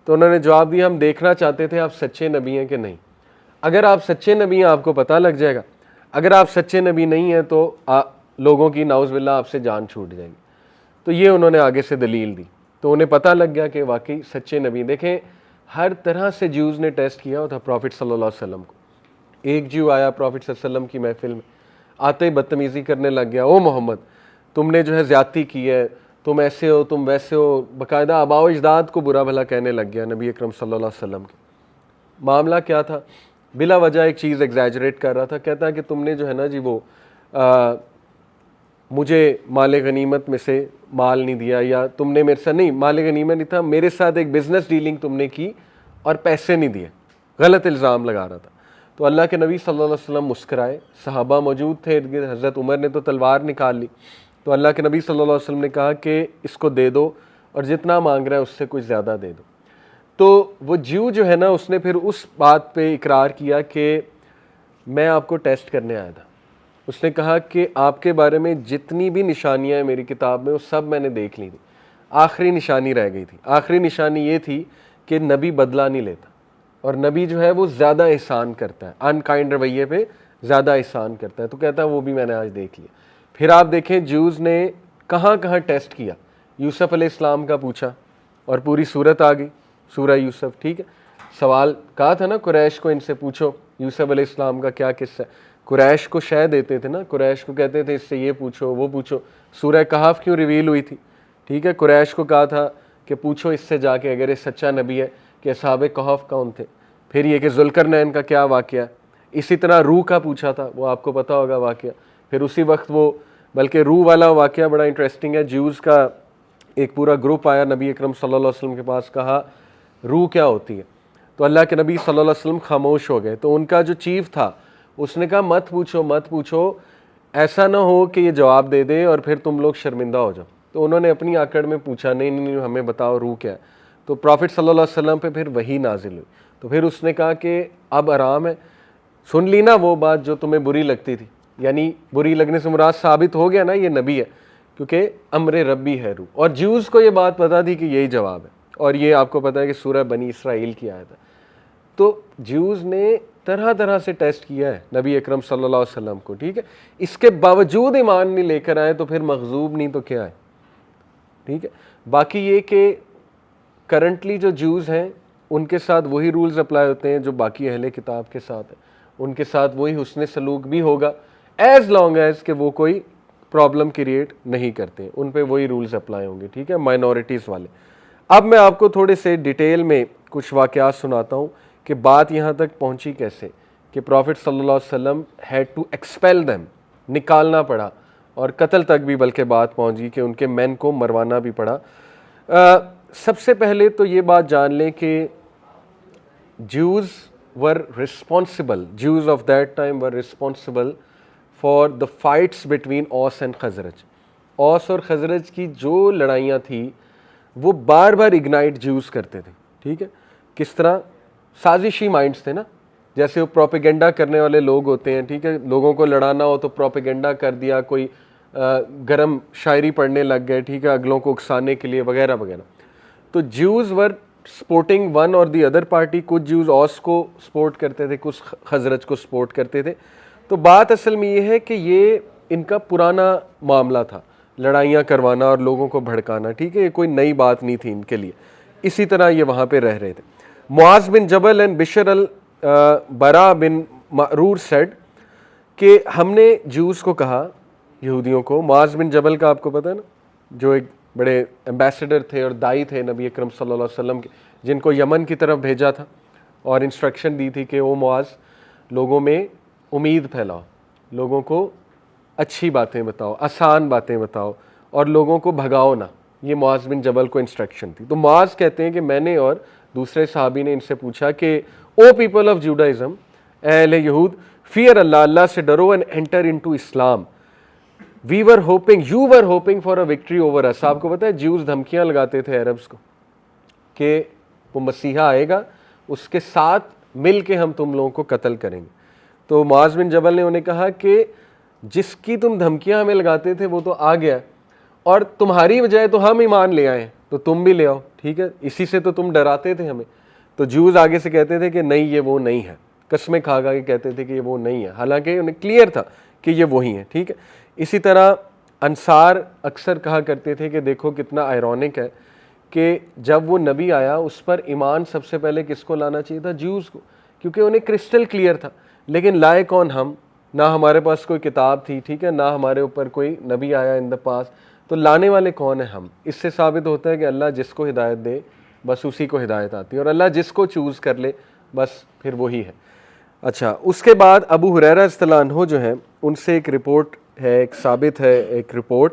तो उन्होंने जवाब दिया हम देखना चाहते थे आप सच्चे नबी हैं कि नहीं। अगर आप सच्चे नबी हैं आपको पता लग जाएगा, अगर आप सच्चे नबी नहीं हैं तो लोगों की नाउज़ुबिल्लाह आपसे जान छूट जाएगी। तो ये उन्होंने आगे से दलील दी, तो उन्हें पता लग गया कि वाकई सच्चे नबी। देखें हर तरह से ज्यूज़ ने टेस्ट किया था प्रॉफिट सल्लल्लाहु अलैहि वसल्लम को। एक ज्यू आया प्रॉफिट सल्लल्लाहु अलैहि वसल्लम की महफिल में, आते ही बदतमीज़ी करने लग गया, ओ मोहम्मद तुमने जो है ज़्यादती की है, तुम ऐसे हो तुम वैसे हो, बाकायदा आबाओ अजदाद को बुरा भला कहने लग गया नबी अकरम सल्लल्लाहु अलैहि वसल्लम के। मामला क्या था? बिला वजह एक चीज़ एग्जैजरेट कर रहा था, कहता है कि तुमने जो है ना जी वो मुझे माल गनीमत में से माल नहीं दिया, या तुमने मेरे साथ नहीं माल गनीमत नहीं था, मेरे साथ एक बिज़नेस डीलिंग तुमने की और पैसे नहीं दिए, गलत इल्ज़ाम लगा रहा था। तो अल्लाह के नबी सल्लल्लाहु अलैहि वसल्लम मुस्कराए, सहाबा मौजूद थे इर्द गिर्द, हज़रत उमर ने तो तलवार निकाल ली। तो अल्लाह के नबी सल्लल्लाहु अलैहि वसल्लम ने कहा कि इसको दे दो और जितना मांग रहा है उससे कुछ ज़्यादा दे दो। तो वो ज्यू जो है ना उसने फिर उस बात पे इकरार किया कि मैं आपको टेस्ट करने आया था। उसने कहा कि आपके बारे में जितनी भी निशानियाँ हैं मेरी किताब में वो सब मैंने देख ली थी, आखिरी निशानी रह गई थी। आखिरी निशानी ये थी कि नबी बदला नहीं लेता, और नबी जो है वो ज़्यादा एहसान करता है, अनकाइंड रवैये पे ज़्यादा एहसान करता है। तो कहता है वो भी मैंने आज देख लिया। फिर आप देखें ज्यूज़ ने कहाँ कहाँ टेस्ट किया। यूसुफ अलैहिस्सलाम का पूछा और पूरी सूरत आ गई, सूरह यूसुफ, ठीक है। सवाल कहा था ना कुरैश को इनसे पूछो यूसुफ अलैहिस्सलाम का क्या किस्सा है। कुरैश को शय देते थे ना, कुरैश को कहते थे इससे ये पूछो वो पूछो। सूरह कहफ क्यों रिवील हुई थी, ठीक है। कुरैश को कहा था कि पूछो इससे जाके अगर ये सच्चा नबी है कि असहाबे कहफ कौन थे। फिर ये कि ज़ुल्करनैन का क्या वाक़या। इसी तरह रूह का पूछा था, वो आपको पता होगा वाक़या। फिर उसी वक्त वो, बल्कि रूह वाला वाक़या बड़ा इंटरेस्टिंग है। ज्यूज़ का एक पूरा ग्रुप आया नबी अकरम सल्लल्लाहु अलैहि वसल्लम के पास, कहा रूह क्या होती है। तो अल्लाह के नबी सल्लल्लाहु अलैहि वसल्लम खामोश हो गए। तो उनका जो चीफ था उसने कहा मत पूछो मत पूछो, ऐसा ना हो कि ये जवाब दे दे और फिर तुम लोग शर्मिंदा हो जाओ। तो उन्होंने अपनी आकड़ में पूछा नहीं नहीं नहीं हमें बताओ रूह क्या है। तो प्रॉफिट सल्लल्लाहु अलैहि वसल्लम पे फिर वही नाजिल हुई। तो फिर उसने कहा कि अब आराम है, सुन ली ना वो बात जो तुम्हें बुरी लगती थी, यानी बुरी लगने से मुराद साबित हो गया ना ये नबी है, क्योंकि अम्र रब्बी है रूह। और ज्यूज़ को ये बात पता थी कि यही जवाब है, और ये आपको पता है कि सूरह बनी इसराइल की आयत है। तो ज्यूज़ ने तरह तरह से टेस्ट किया है नबी अकरम सल्लल्लाहु अलैहि वसल्लम को, ठीक है। इसके बावजूद ईमान नहीं लेकर आए तो फिर मखजूब नहीं तो क्या है, ठीक है। बाकी ये कि करंटली जो ज्यूज़ हैं उनके साथ वही रूल्स अप्लाई होते हैं जो बाकी अहले किताब के साथ है, उनके साथ वही हुस्न सलूक भी होगा, एज़ लॉन्ग एज़ कि वो कोई प्रॉब्लम क्रिएट नहीं करते, उन पे वही रूल्स अप्लाई होंगे, ठीक है, माइनॉरिटीज़ वाले। अब मैं आपको थोड़े से डिटेल में कुछ वाक़यात सुनाता हूँ कि बात यहाँ तक पहुँची कैसे कि प्रॉफिट सल्लल्लाहु अलैहि वसल्लम हैड टू एक्सपेल देम, निकालना पड़ा, और कत्ल तक भी बल्कि बात पहुंच गई कि उनके मैन को मरवाना भी पड़ा। सबसे पहले तो ये बात जान लें कि Jews were responsible, Jews of that time were responsible for the fights between Aus and Khazraj। औस और खजरज की जो लड़ाइयाँ थी वो बार बार इग्नाइट ज्यूज करते थे। ठीक है, किस तरह? साजिशी माइंड्स थे ना, जैसे वो प्रोपेगेंडा करने वाले लोग होते हैं। ठीक है, लोगों को लड़ाना हो तो प्रोपेगेंडा कर दिया, कोई गरम शायरी पढ़ने लग गए, ठीक है, अगलों को उकसाने के लिए वगैरह वगैरह। तो ज्यूज वर सपोर्टिंग वन और दी अदर पार्टी। कुछ ज्यूज औस को सपोर्ट करते थे, कुछ खजरज को सपोर्ट करते थे। तो बात असल में ये है कि ये इनका पुराना मामला था, लड़ाइयाँ करवाना और लोगों को भड़काना। ठीक है, ये कोई नई बात नहीं थी इनके लिए। इसी तरह ये वहाँ पे रह रहे थे। मुआज बिन जबल एंड बिशर अल बरा बिन मरूर सेड कि हमने ज्यूस को कहा, यहूदियों को। मुआज बिन जबल का आपको पता है ना, जो एक बड़े एम्बेसडर थे और दाई थे नबी अकरम सल्लल्लाहु अलैहि वसल्लम के, जिनको यमन की तरफ भेजा था और इंस्ट्रक्शन दी थी कि वो मुआज लोगों में उम्मीद फैलाओ, लोगों को अच्छी बातें बताओ, आसान बातें बताओ और लोगों को भगाओ ना। ये मुआज बिन जबल को इंस्ट्रक्शन थी। तो मुआज कहते हैं कि मैंने और दूसरे सहाबी ने इनसे पूछा कि ओ पीपल ऑफ जुडाइज़म, अहले यहूद, फियर अल्लाह, अल्लाह से डरो and enter into Islam. We were hoping, you were hoping for a victory over us. आपको पता है ज्यूज धमकियां लगाते थे अरब्स को कि वो मसीहा आएगा, उसके साथ मिल के हम तुम लोगों को कत्ल करेंगे। तो मुआज बिन जबल ने उन्हें कहा कि जिसकी तुम धमकियां हमें लगाते थे वो तो आ गया, और तुम्हारी बजाय तो हम ईमान ले आए, तो तुम भी ले आओ। ठीक है, इसी से तो तुम डराते थे हमें। तो ज्यूज आगे से कहते थे कि नहीं, ये वो नहीं है। कसमें खा के कहते थे कि ये वो नहीं है, हालांकि उन्हें क्लियर था कि ये वही है। ठीक है, इसी तरह अंसार अक्सर कहा करते थे कि देखो कितना आयरॉनिक है कि जब वो नबी आया उस पर ईमान सबसे पहले किसको लाना चाहिए था? ज्यूज को, क्योंकि उन्हें क्रिस्टल क्लियर था। लेकिन लाए कौन? हम। ना हमारे पास कोई किताब थी, ठीक है, ना हमारे ऊपर कोई नबी आया इन द पास, तो लाने वाले कौन है? हम। इससे साबित होता है कि अल्लाह जिसको हिदायत दे बस उसी को हिदायत आती है, और अल्लाह जिसको चूज़ कर ले बस फिर वही है। अच्छा, उसके बाद अबू हुरैरा रज़ियल्लाहु अन्हु जो है उनसे एक रिपोर्ट है, एक साबित है एक रिपोर्ट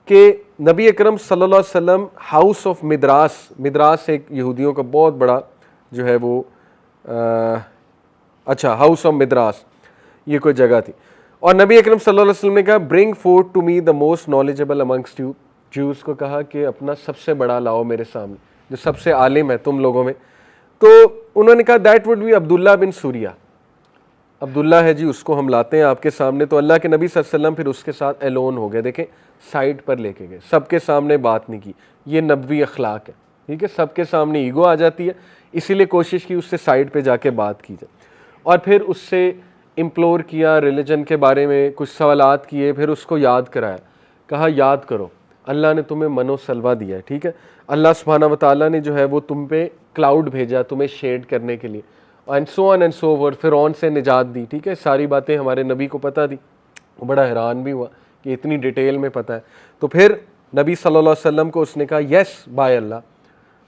कि नबी अकरम सल्लल्लाहु अलैहि वसल्लम हाउस ऑफ मिद्रास, मिद्रास एक यहूदियों का बहुत बड़ा जो है वो हाउस ऑफ मिद्रास, ये कोई जगह थी। और नबी अकरम सल्लल्लाहु अलैहि वसल्लम ने कहा bring forth to me the most knowledgeable amongst you. Jews को कहा कि अपना सबसे बड़ा लाओ मेरे सामने, जो सबसे आलिम है तुम लोगों में। तो उन्होंने कहा दैट वुड बी अब्दुल्ला बिन सूरिया। अब्दुल्ला है जी, उसको हम लाते हैं आपके सामने। तो अल्लाह के नबी सल्लल्लाहु अलैहि वसल्लम फिर उसके साथ एलोन हो गए। देखें, साइड पर लेके गए, सबके सामने बात नहीं की। ये नबवी अखलाक है। ठीक है, सबके सामने ईगो आ जाती है, इसीलिए कोशिश की उससे साइड पे जाके बात की जाए। और फिर उससे इम्प्लोर किया, रिलीजन के बारे में कुछ सवालात किए, फिर उसको याद कराया। कहा याद करो, अल्लाह ने तुम्हें मनो सलवा दिया है। ठीक है, अल्लाह सुब्हाना व तआला ने जो है वो तुम पे क्लाउड भेजा तुम्हें शेड करने के लिए, and so on and so forth. फिरौन से निजात दी। ठीक है, सारी बातें हमारे नबी को पता थी। वो बड़ा हैरान भी हुआ कि इतनी डिटेल में पता है। तो फिर नबी सल्लल्लाहु अलैहि वसल्लम को उसने कहा यस बाय अल्लाह,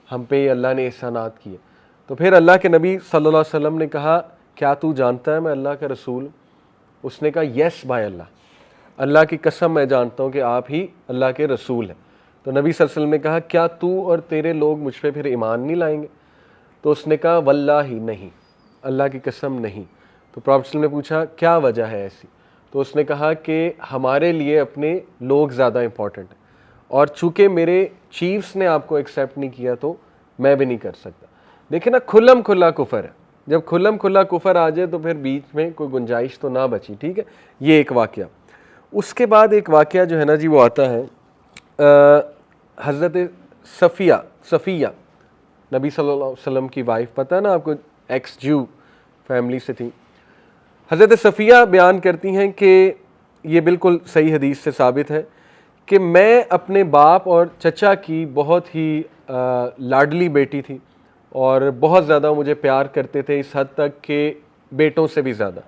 हम पे अल्लाह ने एहसानात किए। तो फिर अल्लाह के नबी सल्लल्लाहु अलैहि वसल्लम ने कहा क्या तू जानता है मैं अल्लाह का रसूल? उसने कहा यस बाय अल्लाह, अल्लाह की कसम मैं जानता हूँ कि आप ही अल्लाह के रसूल हैं। तो नबी सल्लल्लाहु अलैहि वसल्लम ने कहा क्या तू और तेरे लोग मुझ पे फिर ईमान नहीं लाएंगे? तो उसने कहा वल्लाही नहीं, अल्लाह की कसम नहीं। तो प्रॉफेट ने पूछा क्या वजह है ऐसी? तो उसने कहा कि हमारे लिए अपने लोग ज़्यादा इंपॉर्टेंट हैं, और चूँकि मेरे चीफ्स ने आपको एक्सेप्ट नहीं किया तो मैं भी नहीं कर सकता। देखिए ना, खुल्लम खुल्ला कुफर है। जब खुल्लम खुल्ला कुफर आ जाए तो फिर बीच में कोई गुंजाइश तो ना बची। ठीक है, ये एक वाक़या। उसके बाद एक वाक़या जो है ना जी वो आता है हज़रत सफ़िया नबी सल्लल्लाहु अलैहि वसल्लम की वाइफ, पता है ना आपको, एक्स ज्यू फैमिली से थी। हज़रत सफ़िया बयान करती हैं कि ये बिल्कुल सही हदीस से साबित है कि मैं अपने बाप और चचा की बहुत ही लाडली बेटी थी, और बहुत ज़्यादा मुझे प्यार करते थे, इस हद तक कि बेटों से भी ज़्यादा।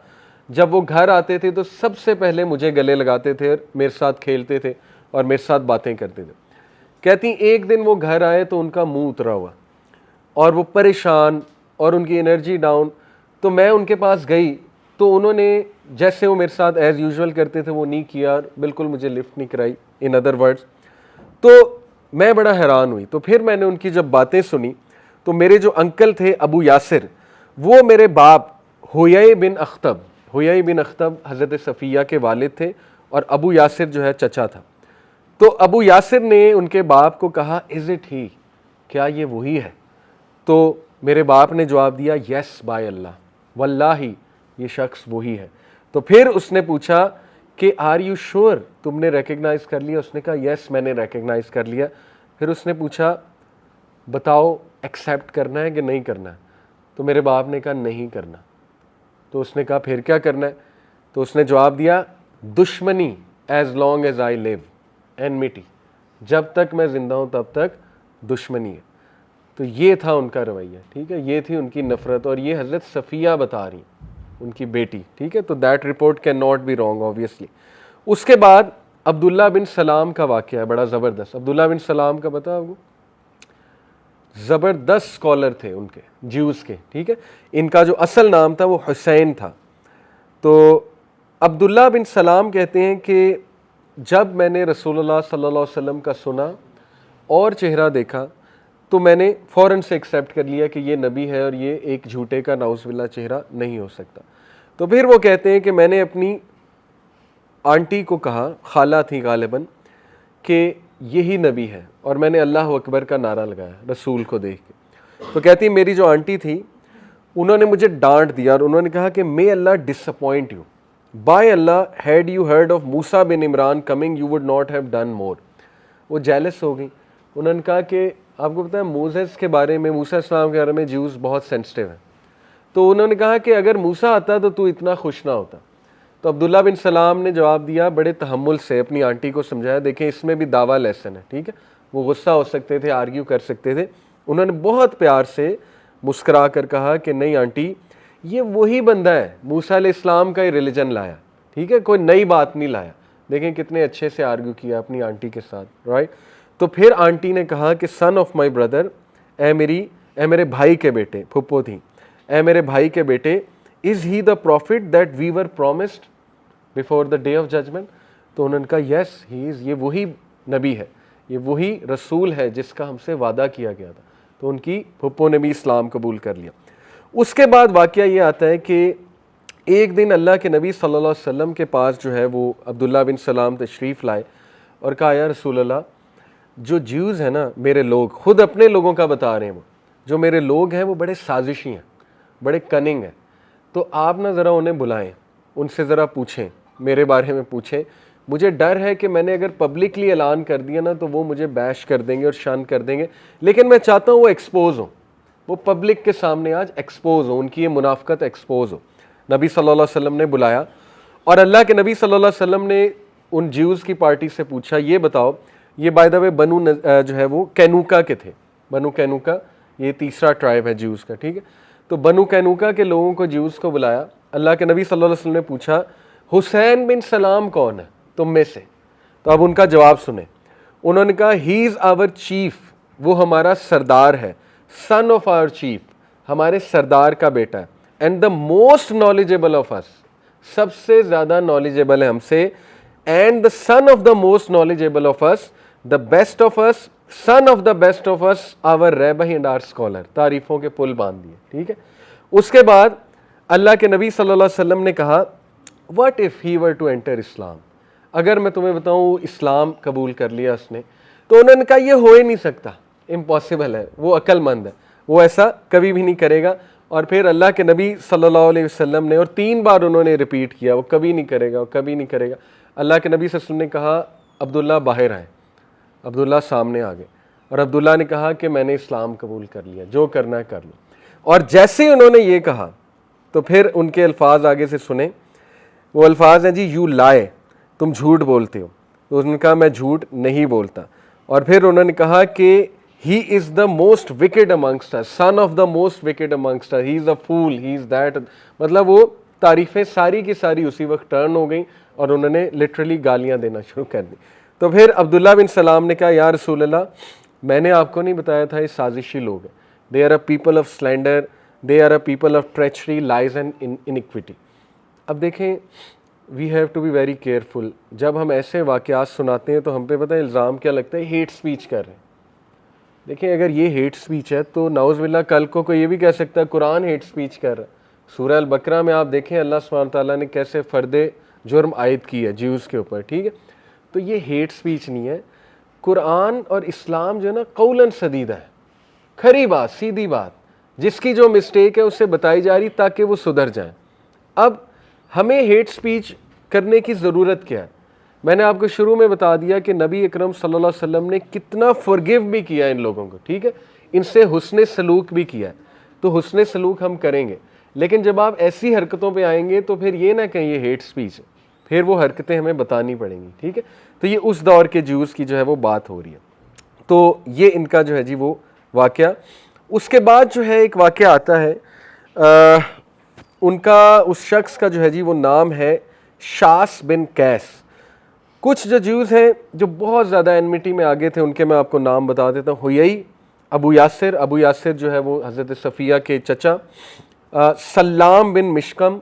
जब वो घर आते थे तो सबसे पहले मुझे गले लगाते थे, मेरे साथ खेलते थे और मेरे साथ बातें करते थे। कहती एक दिन वो घर आए तो उनका मुंह उतरा हुआ और वो परेशान और उनकी एनर्जी डाउन। तो मैं उनके पास गई तो उन्होंने जैसे वो मेरे साथ एज़ यूजुअल करते थे वो नहीं किया और बिल्कुल मुझे लिफ्ट नहीं कराई, इन अदर वर्ड्स। तो मैं बड़ा हैरान हुई। तो फिर मैंने उनकी जब बातें सुनी तो मेरे जो अंकल थे अबू यासिर, वो मेरे बाप हुयाई बिन अख्तब हज़रत सफ़िया के वालिद थे और अबू यासिर जो है चचा था। तो अबू यासिर ने उनके बाप को कहा, इज़ इट ही, क्या ये वही है? तो मेरे बाप ने जवाब दिया, यस बाय अल्लाह, वल्लाही ये शख्स वही है। तो फिर उसने पूछा कि आर यू श्योर, तुमने रिकग्नाइज कर लिया? उसने कहा यस मैंने रिकग्नाइज कर लिया। फिर उसने पूछा बताओ एक्सेप्ट करना है कि नहीं करना है? तो मेरे बाप ने कहा नहीं करना। तो उसने कहा फिर क्या करना है? तो उसने जवाब दिया, दुश्मनी as long as I live, enmity, जब तक मैं जिंदा हूं तब तक दुश्मनी है। तो ये था उनका रवैया, ठीक है, ये थी उनकी नफरत। और ये हज़रत सफ़िया बता रही, उनकी बेटी, ठीक है। तो that report can not be wrong obviously. उसके बाद अब्दुल्ला बिन सलाम का वाक़या है बड़ा ज़बरदस्त। अब्दुल्ला बिन सलाम का पता आपको? ज़बरदस्त स्कॉलर थे उनके, ज्यूज़ के, ठीक है। इनका जो असल नाम था वो हुसैन था। तो अब्दुल्ला बिन सलाम कहते हैं कि जब मैंने रसूलुल्लाह सल्लल्लाहु अलैहि वसल्लम का सुना और चेहरा देखा तो मैंने फ़ौरन से एक्सेप्ट कर लिया कि ये नबी है और ये एक झूठे का नाउज़ुबिल्लाह चेहरा नहीं हो सकता। तो फिर वो कहते हैं कि मैंने अपनी आंटी को कहा, खाला थी गालिबन, कि यही नबी है, और मैंने अल्लाह अकबर का नारा लगाया रसूल को देख के। तो कहती मेरी जो आंटी थी उन्होंने मुझे डांट दिया और उन्होंने कहा कि may Allah disappoint you, by Allah had you heard of Musa bin Imran coming you would not have done more. वो जेलस हो गई। उन्होंने कहा कि आपको पता है मोसेस के बारे में, मूसा इस्लाम के बारे में ज्यूज़ बहुत सेंसिटिव हैं। तो उन्होंने कहा कि अगर मूसा आता तो तू इतना खुश ना होता। तो अब्दुल्ला बिन सलाम ने जवाब दिया, बड़े तहम्मुल से अपनी आंटी को समझाया, देखें इसमें भी दावा लेसन है, ठीक है। वो गुस्सा हो सकते थे, आर्ग्यू कर सकते थे। उन्होंने बहुत प्यार से मुस्करा कर कहा कि नहीं आंटी, ये वही बंदा है मूसा अलैहिस्सलाम का ही रिलीजन लाया, ठीक है, कोई नई बात नहीं लाया। देखें कितने अच्छे से आर्ग्यू किया अपनी आंटी के साथ, राइट। तो फिर आंटी ने कहा कि सन ऑफ माई ब्रदर, ए मेरे भाई के बेटे, फुप्पो थी, ए मेरे भाई के बेटे, is he the prophet that we were promised before the day of judgement. तो उन्होंने कहा यस ही इज़, ये वही नबी है, ये वही रसूल है जिसका हमसे वादा किया गया था। तो उनकी फुप्पो ने भी इस्लाम कबूल कर लिया। उसके बाद वाक़या ये आता है कि एक दिन अल्लाह के नबी सल्लल्लाहु अलैहि वसल्लम के पास जो है वो अब्दुल्ला बिन सलाम तशरीफ़ लाए और कहा, या रसूल अल्लाह, जो ज्यूज़ हैं ना, मेरे लोग, खुद अपने लोगों का बता रहे हैं, वो जो मेरे लोग हैं वो बड़े साजिशी हैं, बड़े कनिंग हैं। तो आप ना ज़रा उन्हें बुलाएं, उनसे ज़रा पूछें, मेरे बारे में पूछें। मुझे डर है कि मैंने अगर पब्लिकली ऐलान कर दिया ना तो वो मुझे बैश कर देंगे और शन कर देंगे, लेकिन मैं चाहता हूँ वो एक्सपोज हो, वो पब्लिक के सामने आज एक्सपोज हो, उनकी ये मुनाफकत एक्सपोज हो। नबी सल्लल्लाहु अलैहि वसल्लम ने बुलाया और अल्लाह के नबी सल्लल्लाहु अलैहि वसल्लम ने उन ज्यूज़ की पार्टी से पूछा, ये बताओ, ये बाय द वे बनु जो है वो कैनुका के थे, बनु कैनुका, ये तीसरा ट्राइब है ज्यूज़ का, ठीक है। तो बनु कैनुका के लोगों को, ज्यूज़ को बुलाया। अल्लाह के नबी सल्लल्लाहु अलैहि वसल्लम ने पूछा, हुसैन बिन सलाम कौन है तुम में से? तो अब उनका जवाब सुने। उन्होंने कहा, ही इज़ आवर चीफ, वो हमारा सरदार है, सन ऑफ आवर चीफ, हमारे सरदार का बेटा है, and the most knowledgeable of us, सबसे ज़्यादा नॉलेजेबल है हमसे, and the son of the most knowledgeable of us, the best of us, son of the best of us, our rabbi and our scholar. तारीफों के पुल बांध दिए, ठीक है। उसके बाद अल्लाह के नबी सल्लल्लाहु अलैहि वसल्लम ने कहा, what if he were to enter Islam, अगर मैं तुम्हें बताऊं इस्लाम कबूल कर लिया उसने। तो उन्होंने कहा ये हो ही नहीं सकता, इम्पॉसिबल है, वो अक्लमंद है, वो ऐसा कभी भी नहीं करेगा। और फिर अल्लाह के नबी सल्लल्लाहु अलैहि वसल्लम ने, और 3 बार उन्होंने रिपीट किया, वो कभी नहीं करेगा, वो कभी नहीं करेगा। अल्लाह के नबी सल्लल्लाहु अलैहि वसल्लम ने कहा, अब्दुल्ला बाहर आए। अब्दुल्ला सामने आ गए और अब्दुल्ला ने कहा कि मैंने इस्लाम कबूल कर लिया, जो करना है कर लो। और जैसे ही उन्होंने ये कहा तो फिर उनके अल्फाज आगे से सुने। वो अल्फाज हैं जी, यू लाए, तुम झूठ बोलते हो। तो उसने कहा मैं झूठ नहीं बोलता। और फिर उन्होंने कहा कि he is the most wicked amongst us, son of the most wicked amongst us, he is a fool, he is that. मतलब वो तारीफ़ें सारी की सारी उसी वक्त टर्न हो गई और उन्होंने लिटरली गालियाँ देना शुरू कर दी। तो फिर अब्दुल्ला बिन सलाम ने कहा, या रसूल अल्लाह, मैंने आपको नहीं बताया था ये साजिशी लोग हैं, they are a people of slander, they are a people of treachery, lies and iniquity. अब देखें, we have to be very careful. जब हम ऐसे वाक़यात सुनाते हैं तो हम पे पता है इल्ज़ाम क्या लगता है, हेट स्पीच कर रहे हैं। देखिए, अगर ये हेट स्पीच है तो नाउज़ बिल्लाह कल को कोई ये भी कह सकता है कुरान हेट स्पीच कर रहा है। सूरह अल बकरा में आप देखें अल्लाह सुब्हानहू तआला ने कैसे फ़र्द जुर्म आयद की है ज्यूज़ के ऊपर, ठीक है। तो ये हेट स्पीच नहीं है। कुरान और इस्लाम जो है ना कौलन सदीदा है, खरी बात, सीधी बात, जिसकी जो मिस्टेक है उससे बताई जा रही ताकि वो सुधर जाए। अब हमें हेट स्पीच करने की ज़रूरत क्या है? मैंने आपको शुरू में बता दिया कि नबी अकरम सल्लल्लाहु अलैहि वसल्लम ने कितना फॉरगिव भी किया इन लोगों को, ठीक है, इनसे हुस्ने सलूक भी किया है। तो हुस्ने सलूक हम करेंगे, लेकिन जब आप ऐसी हरकतों पे आएंगे तो फिर ये ना कहें ये हेट स्पीच है, फिर वो हरकतें हमें बतानी पड़ेंगी, ठीक है। तो ये उस दौर के ज्यूज़ की जो है वो बात हो रही है। तो ये इनका जो है जी वो वाक़या। उसके बाद जो है एक वाक़या आता है, उनका उस शख्स का जो है जी वो नाम है शास बिन कैस। कुछ जो ज्यूज़ हैं जो बहुत ज़्यादा एनमिटी में आगे थे, उनके मैं आपको नाम बता देता हूँ। हुयई, अबू यासिर जो है वो हज़रत सफ़िया के चचा, सल्लाम बिन मिशकम,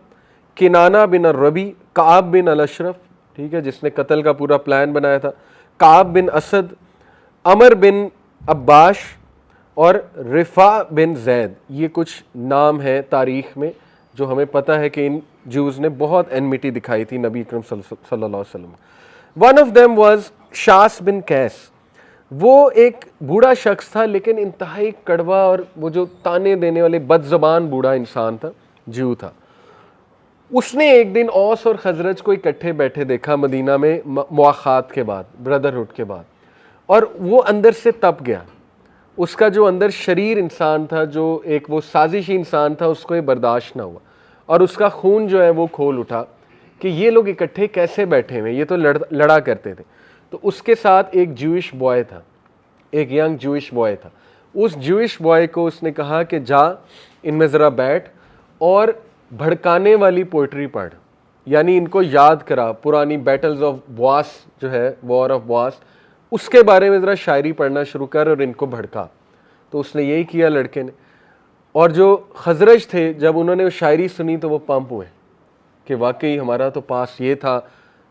किनाना बिन रबी, काब बिन अल-अशरफ, ठीक है, जिसने कत्ल का पूरा प्लान बनाया था, काब बिन असद, अमर बिन अब्बाश और रिफ़ा बिन जैद। ये कुछ नाम हैं तारीख़ में जो हमें पता है कि इन ज्यूज़ ने बहुत एनमिटी दिखाई थी नबी अकरम सल्लल्लाहु अलैहि वसल्लम। वन ऑफ देम वाज शास बिन कैस। वो एक बूढ़ा शख्स था लेकिन इंतहाई कड़वा और वो जो ताने देने वाले बदज़बान बूढ़ा इंसान था, ज्यू था। उसने एक दिन औस और खजरज को इकट्ठे बैठे देखा मदीना में मुआखात के बाद, ब्रदरहुड के बाद, और वो अंदर से तप गया। उसका जो अंदर शरीर इंसान था, जो एक वो साजिशी इंसान था, उसको ये बर्दाश्त ना हुआ और उसका खून जो है वो खोल उठा कि ये लोग इकट्ठे कैसे बैठे हुए, ये तो लड़ा करते थे। तो उसके साथ एक ज्यूइश बॉय था, एक यंग ज्यूइश बॉय था। उस ज्यूइश बॉय को उसने कहा कि जा इनमें ज़रा बैठ और भड़काने वाली पोइट्री पढ़, यानी इनको याद करा पुरानी बैटल्स ऑफ बुआस जो है, वॉर ऑफ बुआस, उसके बारे में ज़रा शायरी पढ़ना शुरू कर और इनको भड़का। तो उसने यही किया लड़के ने। और जो खजरज थे जब उन्होंने वो शायरी सुनी तो वो पंप हुए कि वाकई हमारा तो पास ये था,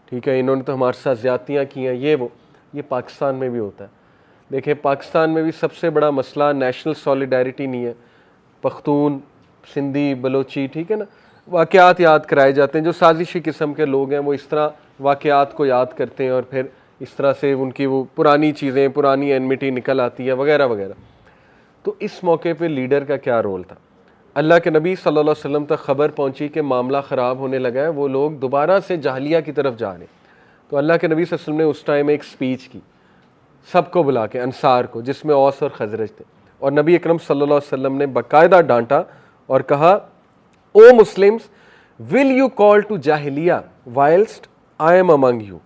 ठीक है, इन्होंने तो हमारे साथ ज़्यादतियाँ की हैं, ये वो। ये पाकिस्तान में भी होता है। देखिए, पाकिस्तान में भी सबसे बड़ा मसला नेशनल सॉलिडारिटी नहीं है। पख्तून, सिंधी, बलोची, ठीक है ना, वाक़यात याद कराए जाते हैं। जो साजिशी किस्म के लोग हैं वो इस तरह वाक़यात को याद करते हैं और फिर इस तरह से उनकी वो पुरानी चीज़ें, पुरानी एनमिटी निकल आती है वगैरह वगैरह। तो इस मौके पे लीडर का क्या रोल था? अल्लाह के नबी सल्लल्लाहु अलैहि वसल्लम तक ख़बर पहुंची कि मामला ख़राब होने लगा है, वो लोग दोबारा से जाहिलिया की तरफ जा रहे। तो अल्लाह के नबी सल्लल्लाहु अलैहि वसल्लम ने उस टाइम एक स्पीच की सबको बुला के, अंसार को, जिसमें औस और खजरज थे, और नबी अकरम सल्लल्लाहु अलैहि वसल्लम ने बाकायदा डांटा और कहा, O Muslims, will you call to jahiliyya whilst I am among you?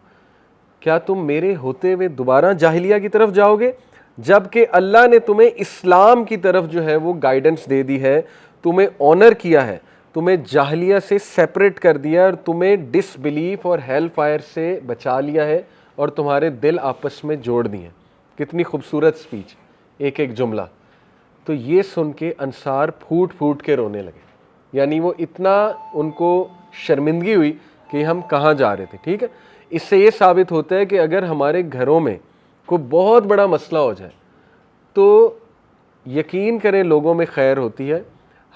क्या तुम मेरे होते हुए दोबारा जाहिलिया की तरफ जाओगे जबकि अल्लाह ने तुम्हें इस्लाम की तरफ जो है वो गाइडेंस दे दी है, तुम्हें ऑनर किया है, तुम्हें जाहिलिया से सेपरेट कर दिया और तुम्हें डिसबिलीफ और हेल फायर से बचा लिया है और तुम्हारे दिल आपस में जोड़ दिए। कितनी खूबसूरत स्पीच, एक एक जुमला। तो ये सुन के अंसार फूट फूट के रोने लगे, यानी वो इतना उनको शर्मिंदगी हुई कि हम कहाँ जा रहे थे, ठीक है। इससे ये साबित होता है कि अगर हमारे घरों में कोई बहुत बड़ा मसला हो जाए तो यकीन करें लोगों में खैर होती है।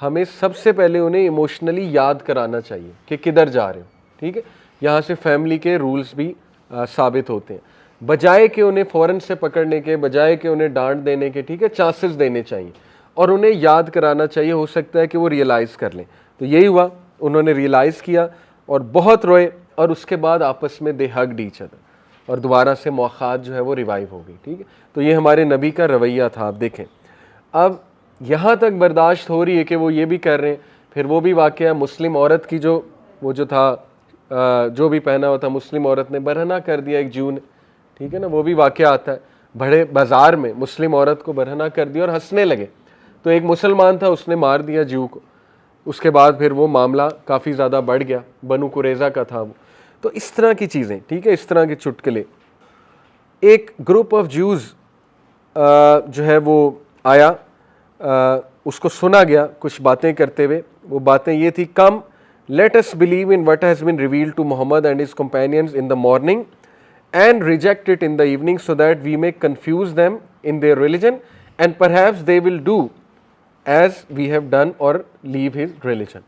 हमें सबसे पहले उन्हें इमोशनली याद कराना चाहिए कि किधर जा रहे हो, ठीक है। यहाँ से फैमिली के रूल्स भी साबित होते हैं, बजाय कि उन्हें फ़ौरन से पकड़ने के, बजाय कि उन्हें डांट देने के, ठीक है, चांसेस देने चाहिए और उन्हें याद कराना चाहिए। हो सकता है कि वो रियलाइज़ कर लें। तो यही हुआ, उन्होंने रियलाइज़ किया और बहुत रोए और उसके बाद आपस में दे हग्ड ईच अदर और दोबारा से मुआखात जो है वो रिवाइव हो गई, ठीक है। तो ये हमारे नबी का रवैया था। आप देखें, अब यहाँ तक बर्दाश्त हो रही है कि वो ये भी कर रहे हैं। फिर वो भी वाक़या मुस्लिम औरत की जो वो जो था जो भी पहना हुआ था, मुस्लिम औरत ने बरहना कर दिया एक जू ने, ठीक है ना, वो भी वाक़या आता है। बड़े बाज़ार में मुस्लिम औरत को बरहना कर दिया और हंसने लगे। तो एक मुसलमान था, उसने मार दिया जू को। उसके बाद फिर वो मामला काफ़ी ज़्यादा बढ़ गया, बनु कुरैज़ा का था वो। तो इस तरह की चीज़ें, ठीक है, इस तरह के चुटकुले। एक ग्रुप ऑफ ज्यूज़ जो है वो आया, उसको सुना गया कुछ बातें करते हुए। वो बातें ये थी, कम let us believe in what has been revealed to Muhammad and his companions in the morning and reject it in the evening so that we may confuse them in their religion and perhaps they will do as we have done or leave his religion.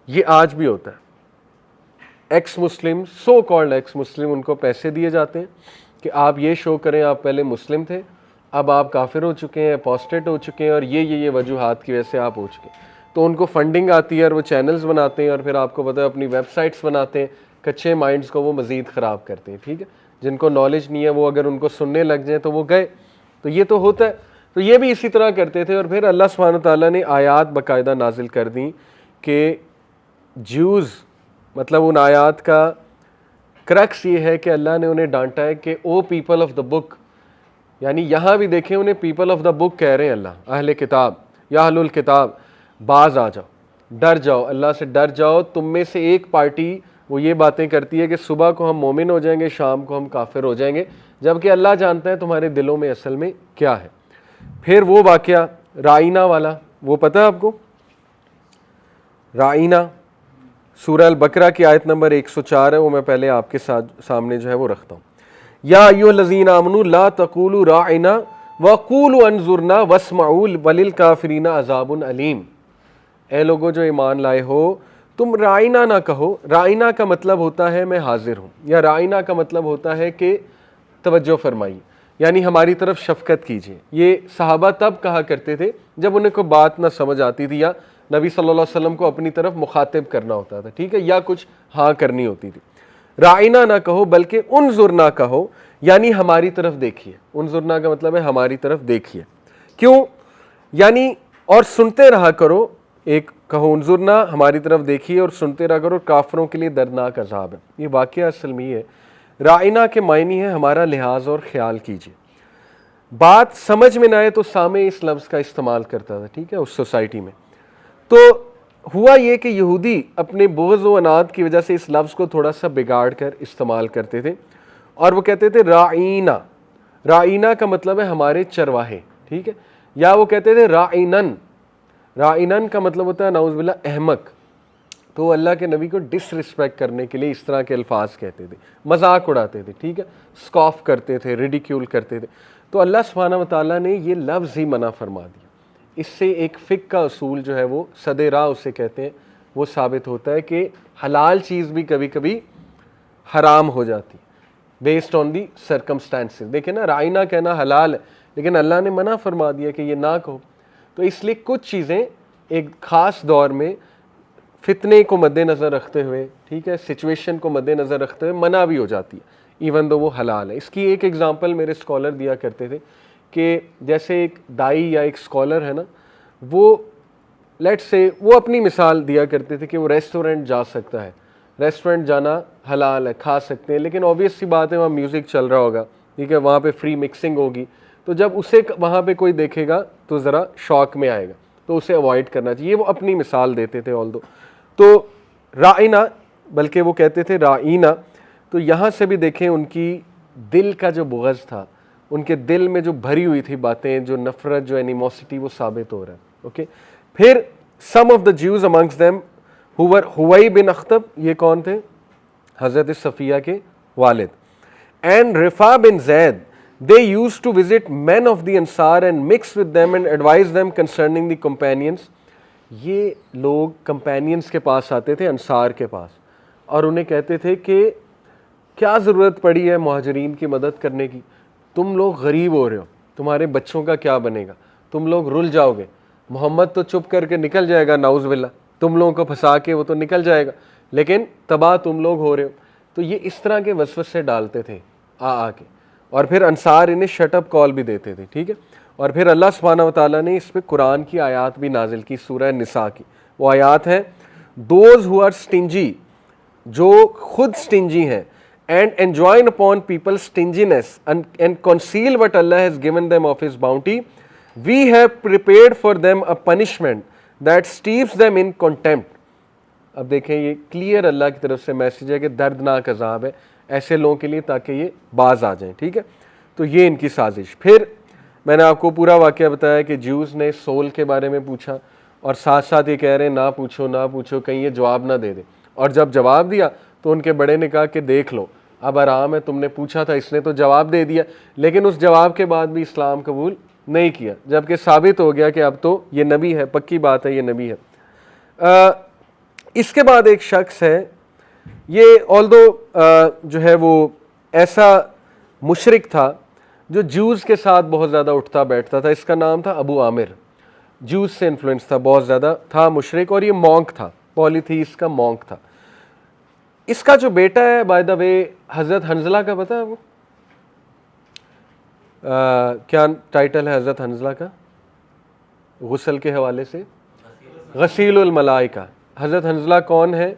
ये आज भी होता है। X मुस्लिम, so called x मुस्लिम, उनको पैसे दिए जाते हैं कि आप ये शो करें आप पहले मुस्लिम थे, अब आप काफिर हो चुके हैं, अपोस्टेट हो चुके हैं और ये वजूहात की वजह से आप हो चुके हैं। तो उनको फंडिंग आती है और वो चैनल्स बनाते हैं और फिर आपको पता है अपनी वेबसाइट्स बनाते हैं, कच्चे माइंड्स को वो मज़ीद ख़राब करते हैं। ठीक है, जिनको नॉलेज नहीं है वो अगर उनको सुनने लग जाए तो वो गए। तो ये तो होता है। तो ये भी इसी तरह करते थे और फिर अल्लाह सुब्हानहू तआला ने आयात बाकायदा नाजिल कर दी कि ज्यूज़, मतलब उन आयात का क्रक्स ये है कि अल्लाह ने उन्हें डांटा है कि ओ पीपल ऑफ द बुक, यानी यहाँ भी देखें उन्हें पीपल ऑफ द बुक कह रहे हैं अल्लाह, अहले किताब या अहलुल किताब, बाज आ जाओ, डर जाओ, अल्लाह से डर जाओ। तुम में से एक पार्टी वो ये बातें करती है कि सुबह को हम मोमिन हो जाएंगे, शाम को हम काफिर हो जाएंगे, जबकि अल्लाह जानता है तुम्हारे दिलों में असल में क्या है। फिर वो वाक़या राइना वाला, वो पता है आपको? राइना सूरह अल बकरा की आयत नंबर 104 है, वो मैं पहले आपके सामने जो है वो रखता हूँ। या अय्युहल्लज़ीना आमनू ला तक़ूलू राइना वक़ूलू अंजुरना वस्मऊ वलिल काफिरीना अज़ाबुन अलीम। ए लोगों जो ईमान लाए हो, तुम राइना ना कहो। राइना का मतलब होता है मैं हाजिर हूँ, या राइना का मतलब होता है कि तवज्जो फरमाइए, यानी हमारी तरफ शफकत कीजिए। ये सहाबा तब कहा करते थे जब उन्हें कोई बात ना समझ आती थी या नबी सल्लल्लाहु अलैहि वसल्लम को अपनी तरफ मुखातिब करना होता था, ठीक है, या कुछ हाँ करनी होती थी। राइना ना कहो बल्कि उनजुरना कहो, यानी हमारी तरफ देखिए। उनजुरना का मतलब है हमारी तरफ देखिए। क्यों? यानी और सुनते रहा करो। एक कहो उनजुरना, हमारी तरफ देखिए, और सुनते रहा करो, काफिरों के लिए दर्दनाक अजाब है। ये वाक़या असल में ये है। राइना के मायने है हमारा लिहाज और ख्याल कीजिए। बात समझ में ना आए तो सामे इस लफ्ज़ का इस्तेमाल करता था, ठीक है, उस सोसाइटी में। तो हुआ ये कि यहूदी अपने बोझ व अनाद की वजह से इस लफ्ज़ को थोड़ा सा बिगाड़ कर इस्तेमाल करते थे और वो कहते थे राइना। राइना का मतलब है हमारे चरवाहे, ठीक है, या वो कहते थे राइनन। राइनन का मतलब होता है नाउज़ बिल्लाह अहमक। तो अल्लाह के नबी को डिसरिस्पेक्ट करने के लिए इस तरह के अल्फाज कहते थे, मजाक उड़ाते थे, ठीक है, स्कॉफ करते थे, रिडिक्यूल करते थे। तो अल्लाह सुब्हानहू व तआला ने ये लफ्ज़ ही मना फरमा दिया। इससे एक फ़िक़्ह का उसूल जो है वो सदे राह उसे कहते हैं, वो साबित होता है कि हलाल चीज़ भी कभी कभी हराम हो जाती है बेस्ड ऑन दी सर्कमस्टांसेस। देखिए ना, राइना कहना हलाल है लेकिन अल्लाह ने मना फरमा दिया कि ये ना कहो। तो इसलिए कुछ चीज़ें एक ख़ास दौर में फितने को मद्देनज़र रखते हुए, ठीक है, सिचुएशन को मद्देनज़र रखते हुए मना भी हो जाती है, इवन दो वो हलाल है। इसकी एक एग्ज़ाम्पल मेरे स्कॉलर दिया करते थे कि जैसे एक दाई या एक स्कॉलर है ना, वो लेट्स से वो अपनी मिसाल दिया करते थे कि वो रेस्टोरेंट जा सकता है, रेस्टोरेंट जाना हलाल है, खा सकते हैं, लेकिन ऑब्वियस सी बात है वहाँ म्यूज़िक चल रहा होगा, ठीक है, वहाँ पे फ्री मिक्सिंग होगी, तो जब उसे वहाँ पे कोई देखेगा तो ज़रा शौक में आएगा, तो उसे अवॉइड करना चाहिए। वो अपनी मिसाल देते थे ऑल दो। तो राइना, बल्कि वो कहते थे राइना। तो यहाँ से भी देखें उनकी दिल का जो बुग़्ज़ था, उनके दिल में जो भरी हुई थी बातें, जो नफ़रत, जो एनिमोसिटी, वो साबित हो रहा है। ओके, फिर some of the Jews amongst them who were Huyayy bin Akhtab, ये कौन थे? हज़रत सफ़िया के वालिद। And Rifa bin Zaid, they used to visit men of the Ansar and mix with them and advise them concerning the companions। ये लोग companions के पास आते थे, अंसार के पास, और उन्हें कहते थे कि क्या ज़रूरत पड़ी है मुहाजिरीन की मदद करने की, तुम लोग गरीब हो रहे हो, तुम्हारे बच्चों का क्या बनेगा, तुम लोग रुल जाओगे, मोहम्मद तो चुप करके निकल जाएगा, नाउज़ बिल्लाह, तुम लोगों को फंसा के वो तो निकल जाएगा, लेकिन तबाह तुम लोग हो रहे हो। तो ये इस तरह के वसवसे डालते थे आके, और फिर अंसार इन्हें शटअप कॉल भी देते थे, ठीक है। और फिर अल्लाह सुब्हानहू व तआला ने इस पे कुरान की आयत भी नाजिल की, सूरह निसा की। वो आयत है, दोज हु आर स्टिंजी, जो खुद स्टिंजी हैं, and enjoin upon people stinginess and conceal what Allah has given them of his bounty, we have prepared for them a punishment that steeps them in contempt. अब देखें, ये clear अल्लाह की तरफ से message है कि दर्दनाक अजाब है ऐसे लोगों के लिए, ताकि ये बाज आ जाएं, ठीक है। तो ये इनकी साजिश। फिर मैंने आपको पूरा वाक़या बताया कि ज्यूज़ ने सोल के बारे में पूछा और साथ साथ ये कह रहे हैं ना पूछो कहीं ये जवाब ना दे दे। और जब जवाब दिया तो उनके बड़े ने कहा कि देख लो अब आराम है, तुमने पूछा था, इसने तो जवाब दे दिया, लेकिन उस जवाब के बाद भी इस्लाम कबूल नहीं किया, जबकि साबित हो गया कि अब तो ये नबी है, पक्की बात है ये नबी है। इसके बाद एक शख्स है, ये ऑल्दो जो है वो ऐसा मुशरिक था जो ज्यूज़ के साथ बहुत ज़्यादा उठता बैठता था। इसका नाम था अबू आमिर, ज्यूज़ से इन्फ्लुएंस था, बहुत ज़्यादा था मुशरिक, और ये मॉन्क था, पॉलीथीस का मॉन्क था। इसका जो बेटा है बाय द वे हज़रत हंजला का, पता है वो क्या टाइटल है हज़रत हंजला का गुस्ल के हवाले से? गसीलुल मलाइका। हज़रत हंजला कौन है?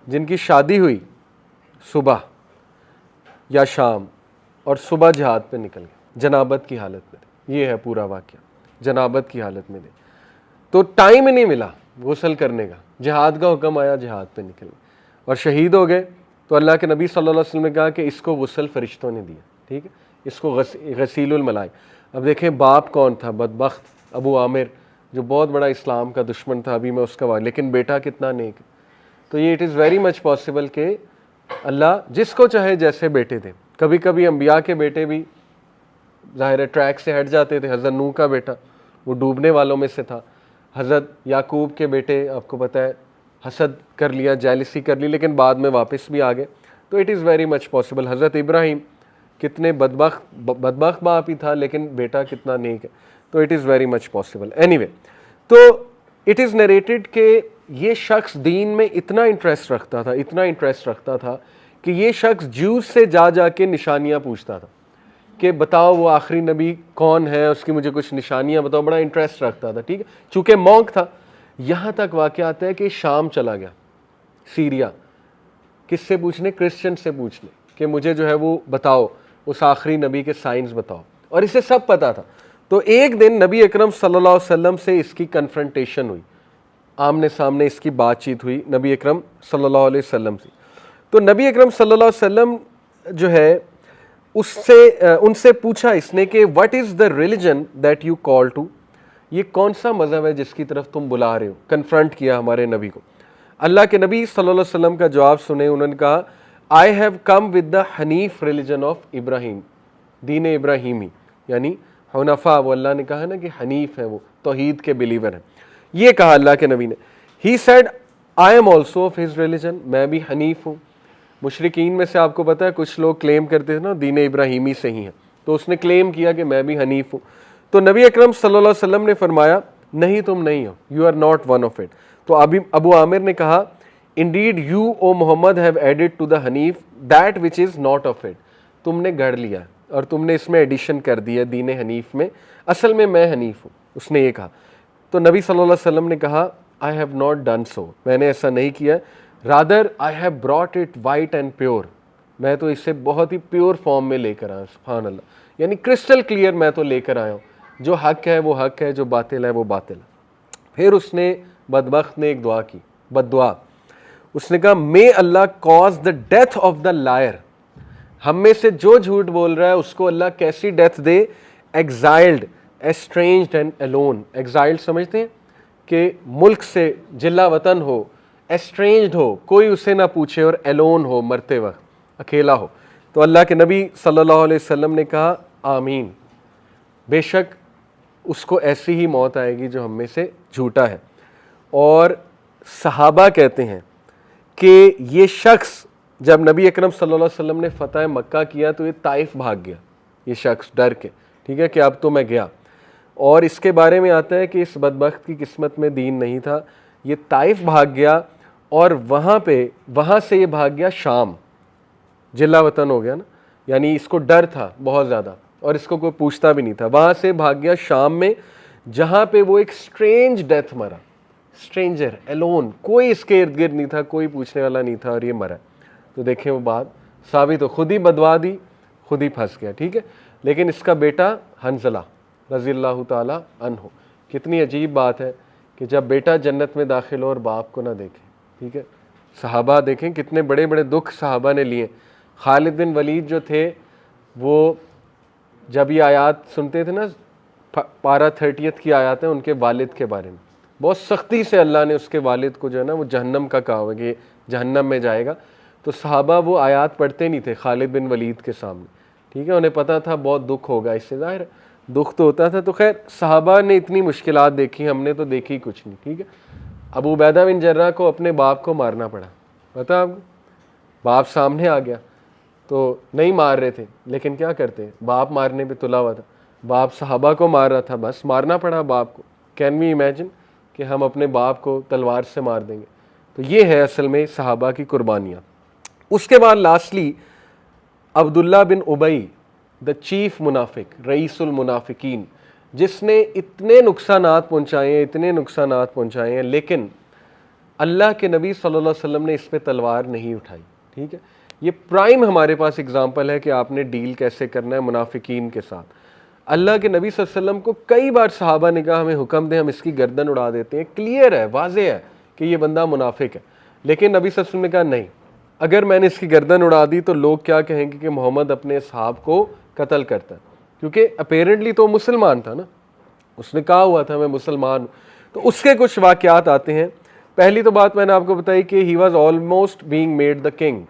जिनकी शादी हुई सुबह या शाम और सुबह जिहाद पे निकल गए जनाबत की हालत में थे। ये है पूरा वाक़या, जनाबत की हालत में थे, तो टाइम ही नहीं मिला गुस्ल करने का, जिहाद का हुक्म आया, जिहाद पे निकल गए और शहीद हो गए। तो अल्लाह के नबी सल्लल्लाहु अलैहि वसल्लम ने कहा कि इसको गुस्ल फरिश्तों ने दिया, ठीक है, इसको गसीलुल मलाइक। अब देखें बाप कौन था, बदबख्त अबू आमिर, जो बहुत बड़ा इस्लाम का दुश्मन था, अभी मैं उसका लेकिन बेटा कितना नेक। तो ये it is very much possible कि अल्लाह जिसको चाहे जैसे बेटे दे। कभी कभी अम्बिया के बेटे भी ज़ाहिर है ट्रैक से हट जाते थे। हज़रत नूह का बेटा वो डूबने वालों में से था। हज़रत याकूब के बेटे आपको पता है हसद कर लिया, जेलसी कर ली, लेकिन बाद में वापस भी आ गए। तो it is very much possible. हज़रत इब्राहीम कितने बदबख्त बाप ही था, लेकिन बेटा कितना नेक है। तो it is very much possible. Anyway, तो इट इज़ नरेटेड कि ये शख्स दीन में इतना इंटरेस्ट रखता था कि ये शख्स ज्यूज़ से जा के निशानियाँ पूछता था कि बताओ वो आखिरी नबी कौन है, उसकी मुझे कुछ निशानियाँ बताओ। बड़ा इंटरेस्ट रखता था, ठीक है, चूँकि मॉन्क था। यहाँ तक वाक़या आता है कि शाम चला गया, सीरिया, किससे पूछने? क्रिश्चियन से पूछने कि मुझे जो है वो बताओ, उस आखिरी नबी के साइंस बताओ, और इसे सब पता था। तो एक दिन नबी अकरम सल्लल्लाहु अलैहि वसल्लम से इसकी कन्फ्रंटेशन हुई, आमने सामने इसकी बातचीत हुई नबी अकरम सल्लल्लाहु अलैहि वसल्लम से। तो नबी अकरम सल्लल्लाहु अलैहि वसल्लम जो है उनसे पूछा इसने कि what is the religion that you call to, ये कौन सा मज़हब है जिसकी तरफ तुम बुला रहे हो। कन्फ्रंट किया हमारे नबी को। अल्लाह के नबी सल्लल्लाहु अलैहि वसल्लम का जवाब सुने, उन्होंने कहा I have come with the Hanif religion of Ibrahim, दीन इब्राहीमी, यानी हुनफा। वो अल्लाह ने कहा ना कि हनीफ है, वो तौहीद के बिलीवर हैं। ये कहा अल्लाह के नबी ने। He said I am also of his religion, मैं भी हनीफ हूँ। मुशरिकीन में से आपको पता है कुछ लोग क्लेम करते थे ना दीन इब्राहीमी से ही हैं, तो उसने क्लेम किया कि मैं भी हनीफ हूँ। तो नबी अकरम सल्लल्लाहु अलैहि वसल्लम ने फरमाया नहीं, तुम नहीं हो, you are not one of it. तो अबू आमिर ने कहा indeed you O Muhammad have added to the Hanif that which is not of it, तुमने गढ़ लिया और तुमने इसमें एडिशन कर दिया दीन हनीफ में, असल में मैं हनीफ हूँ, उसने ये कहा। तो नबी सल्लल्लाहु अलैहि वसल्लम ने कहा I have not done so, मैंने ऐसा नहीं किया, rather I have brought it white and pure, मैं तो इसे बहुत ही प्योर फॉर्म में लेकर आया, सुभान अल्लाह, यानी क्रिस्टल क्लियर मैं तो लेकर आया हूँ, जो हक है वो हक है, जो बातिल है वो बातिल है। फिर उसने बदबख्त ने एक दुआ की, बद्दुआ, उसने कहा may Allah cause the death of the liar, हम में से जो झूठ बोल रहा है उसको अल्लाह कैसी death they, exiled, estranged and alone. Exiled समझते हैं कि मुल्क से जिला वतन हो, एस्ट्रेंज्ड हो, कोई उसे ना पूछे, और एलोन हो, मरते वक्त अकेला हो। तो अल्लाह के नबी सल्लल्लाहु अलैहि वसल्लम ने कहा आमीन, बेशक उसको ऐसी ही मौत आएगी जो हम में से झूठा है। और सहाबा कहते हैं कि ये शख्स जब नबी अकरम सल्लल्लाहु अलैहि वसल्लम ने फ़तह मक्का किया तो ये ताइफ भाग गया, ये शख्स डर के, ठीक है, कि अब तो मैं गया। और इसके बारे में आता है कि इस बदबख्त की किस्मत में दीन नहीं था, ये ताइफ भाग गया और वहाँ से ये भाग गया शाम, जिला वतन हो गया ना, यानी इसको डर था बहुत ज़्यादा और इसको कोई पूछता भी नहीं था। वहाँ से भाग गया शाम में, जहाँ पे वो एक स्ट्रेंज डेथ मरा, स्ट्रेंजर, एलोन, कोई इसके इर्द गिर्द नहीं था, कोई पूछने वाला नहीं था, और ये मरा। तो देखें वो बात साबित हो, खुद ही बदवा दी, खुद ही फंस गया, ठीक है। लेकिन इसका बेटा हंजला रज़ियल्लाहु ताला अन्हु, कितनी अजीब बात है कि जब बेटा जन्नत में दाखिल हो और बाप को ना देखे, ठीक है। सहाबा देखें कितने बड़े बड़े दुख सहाबा ने लिए। खालिद बिन वलीद जो थे वो जब ये आयात सुनते थे ना, पारा 30 की आयात है उनके वालिद के बारे में, बहुत सख्ती से अल्लाह ने उसके वालिद को जो है ना वो जहन्नम का कहा हुआ कि जहन्नम में जाएगा। तो सहाबा वो आयत पढ़ते नहीं थे खालिद बिन वलीद के सामने, ठीक है, उन्हें पता था बहुत दुख होगा, इससे ज़ाहिर दुख तो होता था। तो खैर सहाबा ने इतनी मुश्किलात देखी, हमने तो देखी कुछ नहीं, ठीक है। अबू उबैदा बिन जर्राह को अपने बाप को मारना पड़ा, पता आपको, बाप सामने आ गया तो नहीं मार रहे थे, लेकिन क्या करते, बाप मारने पे तुला हुआ था, बाप सहाबा को मार रहा था, बस मारना पड़ा बाप को। कैन वी इमेजिन कि हम अपने बाप को तलवार से मार देंगे। तो ये है असल में सहाबा की कुर्बानियाँ। उसके बाद lastly Abdullah bin Ubayy the chief munafiq, रईसुल मुनाफिकीन, जिसने इतने नुकसानात पहुँचाए हैं, इतने नुकसानात पहुँचाए हैं, लेकिन अल्लाह के नबी सल्लल्लाहु अलैहि वसल्लम ने इस पे तलवार नहीं उठाई, ठीक है। ये प्राइम हमारे पास एग्जाम्पल है कि आपने डील कैसे करना है मुनाफिकीन के साथ। अल्लाह के नबी सल्लल्लाहु अलैहि वसल्लम को कई बार सहाबा ने कहा हमें हुक्म दें, हम इसकी गर्दन उड़ा देते हैं, क्लियर है, वाज़ेह है कि ये बंदा मुनाफिक है, लेकिन नबी सल्लल्लाहु अलैहि वसल्लम ने कहा नहीं, अगर मैंने इसकी गर्दन उड़ा दी तो लोग क्या कहेंगे कि मोहम्मद अपने असहाब को कत्ल करता है, क्योंकि अपेरेंटली तो मुसलमान था ना, उसने कहा हुआ था मैं मुसलमान हूँ। तो उसके कुछ वाक़यात आते हैं। पहली तो बात मैंने आपको बताई कि he was almost being made the king,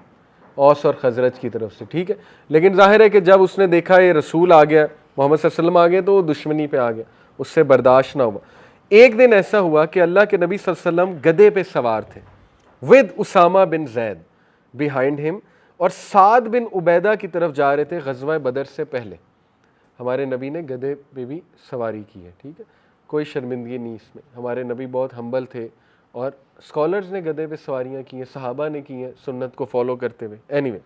औस और खजरज की तरफ से, ठीक है। लेकिन जाहिर है कि जब उसने देखा ये रसूल आ गया, मोहम्मद सल्लल्लाहु अलैहि वसल्लम आ गए, तो वो दुश्मनी पे आ गया, उससे बर्दाश्त ना हुआ। एक दिन ऐसा हुआ कि अल्लाह के नबी सल्लल्लाहु अलैहि वसल्लम गधे पे सवार थे with Usama bin Zaid behind him, और साद बिन उबैदा की तरफ जा रहे थे गज़वा बदर से पहले। हमारे नबी ने गधे पे भी सवारी की है, ठीक है, कोई शर्मिंदगी नहीं इसमें। हमारे नबी बहुत हम्बल थे, और स्कॉलर्स ने गधे पे सवारियाँ की हैं, सहाबा ने की हैं सुन्नत को फॉलो करते हुए। Anyway,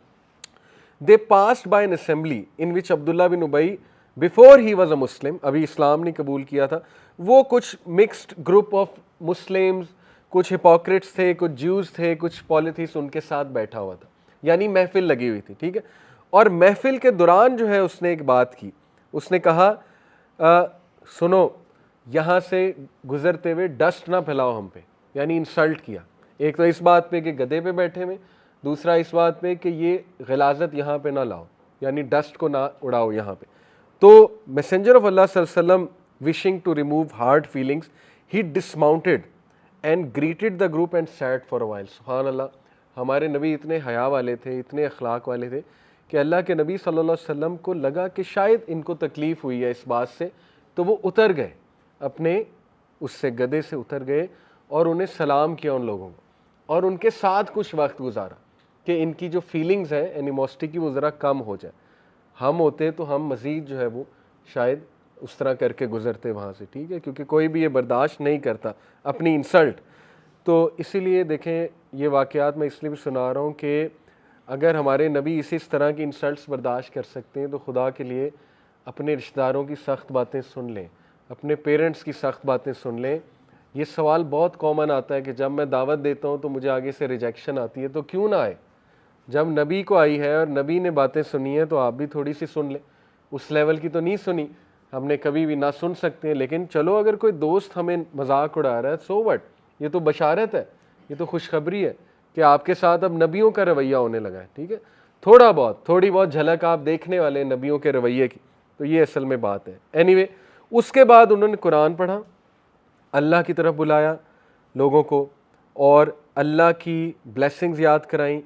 they passed by an assembly in which Abdullah bin Ubayy before he was a Muslim, अभी इस्लाम नहीं कबूल किया था, वो कुछ मिक्स्ड ग्रुप ऑफ मुस्लिम्स, कुछ हिपोक्रेट्स थे, कुछ ज्यूज़ थे, कुछ पॉलिथिस उनके साथ बैठा हुआ था, यानी महफिल लगी हुई थी, ठीक है। और महफिल के दौरान जो है उसने एक बात की, उसने कहा सुनो, यहाँ से गुजरते हुए डस्ट ना फैलाओ हम पे, यानी इंसल्ट किया। एक तो इस बात पे कि गधे पे बैठे में, दूसरा इस बात पे कि ये गलाजत यहाँ पे ना लाओ, यानी डस्ट को ना उड़ाओ यहाँ पे। तो मैसेंजर ऑफ अल्लाह सल्लल्लाहु अलैहि वसल्लम wishing to remove hard feelings, he dismounted and greeted the group and sat for a while. सुभान अल्लाह, हमारे नबी इतने हया वाले थे, इतने अखलाक वाले थे कि अल्लाह के नबी सल्लल्लाहु अलैहि वसल्लम को लगा कि शायद इनको तकलीफ़ हुई है इस बात से, तो वो उतर गए, अपने उससे गधे से उतर गए और उन्हें सलाम किया उन लोगों को, और उनके साथ कुछ वक्त गुजारा कि इनकी जो फीलिंग्स है एनिमोसिटी की वो ज़रा कम हो जाए। हम होते तो हम मज़ीद जो है वो शायद उस तरह करके गुज़रते वहाँ से, ठीक है, क्योंकि कोई भी ये बर्दाश्त नहीं करता अपनी इंसल्ट। तो इसीलिए देखें, ये वाक़यात मैं इसलिए भी सुना रहा हूँ कि अगर हमारे नबी इस तरह की इंसल्ट्स बर्दाश्त कर सकते हैं, तो खुदा के लिए अपने रिश्तेदारों की सख्त बातें सुन लें, अपने पेरेंट्स की सख्त बातें सुन लें। ये सवाल बहुत कॉमन आता है कि जब मैं दावत देता हूँ तो मुझे आगे से रिजेक्शन आती है, तो क्यों ना आए? जब नबी को आई है और नबी ने बातें सुनी है तो आप भी थोड़ी सी सुन लें। उस लेवल की तो नहीं सुनी हमने कभी भी, ना सुन सकते हैं, लेकिन चलो अगर कोई दोस्त हमें मजाक उड़ा रहा है, सो व्हाट, ये तो बशारत है, ये तो खुशखबरी है कि आपके साथ अब नबियों का रवैया होने लगा है, ठीक है। थोड़ी बहुत झलक आप देखने वाले हैं नबियों के रवैये की, तो ये असल में बात है। एनीवे, उसके बाद उन्होंने कुरान पढ़ा, अल्लाह की तरफ बुलाया लोगों को, और अल्लाह की ब्लेसिंग्स याद कराई,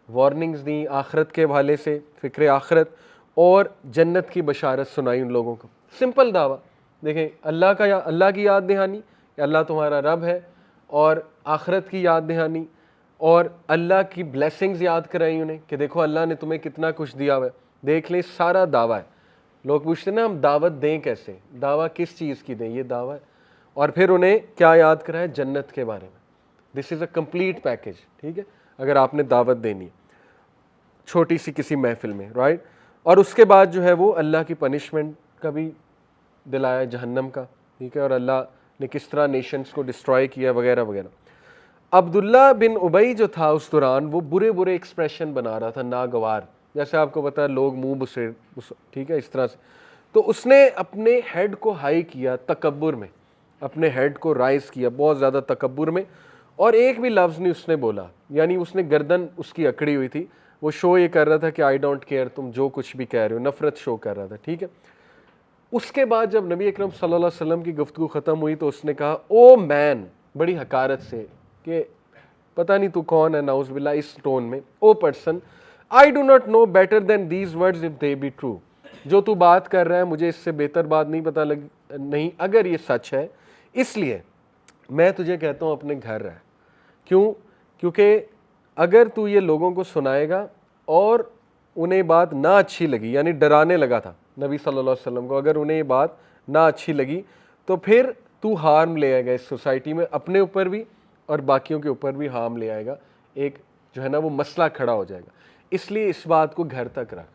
वार्निंग्स दी आखरत के हवाले से, फ़िक्र आखरत, और जन्नत की बशारत सुनाई उन लोगों को। सिंपल दावा, देखें, अल्लाह की याद दहानी, अल्लाह तुम्हारा रब है, और आखरत की याद दहानी, और अल्लाह की ब्लेसिंग्स याद कराई उन्हें कि देखो अल्लाह ने तुम्हें कितना कुछ दिया हुआ है, देख लें, सारा दावा है। लोग पूछते हैं ना हम दावत दें कैसे, दावा किस चीज़ की दें, ये दावा है। और फिर उन्हें क्या याद कराया? जन्नत के बारे में। This is a complete package, ठीक है, अगर आपने दावत देनी है छोटी सी किसी महफिल में, राइट। और उसके बाद जो है वो अल्लाह की पनिशमेंट का भी दिलाया, जहन्नम का, ठीक है, और अल्लाह ने किस तरह नेशंस को डिस्ट्रॉय किया वगैरह वगैरह। अब्दुल्ला बिन उबई जो था उस दौरान वो बुरे बुरे एक्सप्रेशन बना रहा था, नागवार, जैसे आपको पता है लोग मुंह बुसे, ठीक है, इस तरह से। तो उसने अपने हेड को हाई किया तकब्बुर में, अपने हेड को राइज किया बहुत ज़्यादा तकब्बुर में, और एक भी लफ्ज़ नहीं उसने बोला, यानी उसने गर्दन उसकी अकड़ी हुई थी, वो शो ये कर रहा था कि आई डोंट केयर, तुम जो कुछ भी कह रहे हो, नफ़रत शो कर रहा था, ठीक है। उसके बाद जब नबी अकरम सल्लल्लाहु अलैहि वसल्लम की गुफ्तगू ख़त्म हुई तो उसने कहा, ओ मैन, बड़ी हकारत से, कि पता नहीं तू कौन है, नाउज़ बिल्लाह, इस टोन में, O person, I do not know better than these words if they be true. जो तू बात कर रहा है मुझे इससे बेहतर बात नहीं पता लग नहीं अगर ये सच है, इसलिए मैं तुझे कहता हूँ अपने घर रह। क्यों? क्योंकि अगर तू ये लोगों को सुनाएगा और उन्हें बात ना अच्छी लगी, यानी डराने लगा था नबी सल्लल्लाहु अलैहि वसल्लम को, अगर उन्हें ये बात ना अच्छी लगी तो फिर तू हार्म ले आएगा इस सोसाइटी में, अपने ऊपर भी और बाकियों के ऊपर भी हार्म ले आएगा, एक जो है ना वो मसला खड़ा हो जाएगा। इसलिए इस बात को घर तक रख।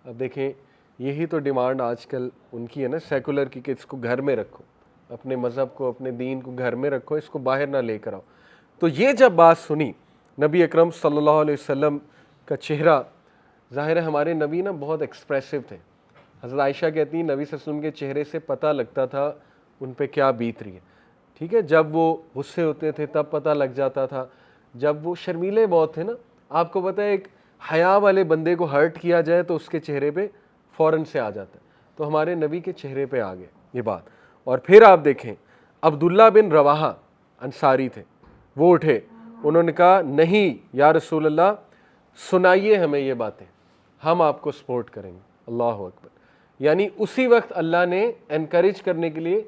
अब देखें, यही तो डिमांड आजकल उनकी है ना, सेकुलर की, कि इसको घर में रखो, अपने मज़हब को, अपने दीन को घर में रखो, इसको बाहर ना लेकर आओ। तो ये जब बात सुनी, नबी अकरम सल्लल्लाहु अलैहि वसल्लम का चेहरा, ज़ाहिर है हमारे नबी ना बहुत एक्सप्रेसिव थे। हज़रत आयशा कहती हैं नबी सल्लल्लाहु अलैहि वसल्लम के चेहरे से पता लगता था उन पे क्या बीत रही है, ठीक है। जब वो गुस्से होते थे तब पता लग जाता था, जब वो शर्मीले बहुत थे ना, आपको पता है एक हया वाले बंदे को हर्ट किया जाए तो उसके चेहरे पे फ़ौरन से आ जाता है, तो हमारे नबी के चेहरे पे आ गए ये बात। और फिर आप देखें, अब्दुल्ला बिन रवाहा अंसारी थे, वो उठे, उन्होंने कहा, नहीं या रसूल अल्लाह, सुनाइए हमें ये बातें, हम आपको सपोर्ट करेंगे। अल्लाह अकबर। यानी उसी वक्त अल्लाह ने एनकरेज करने के लिए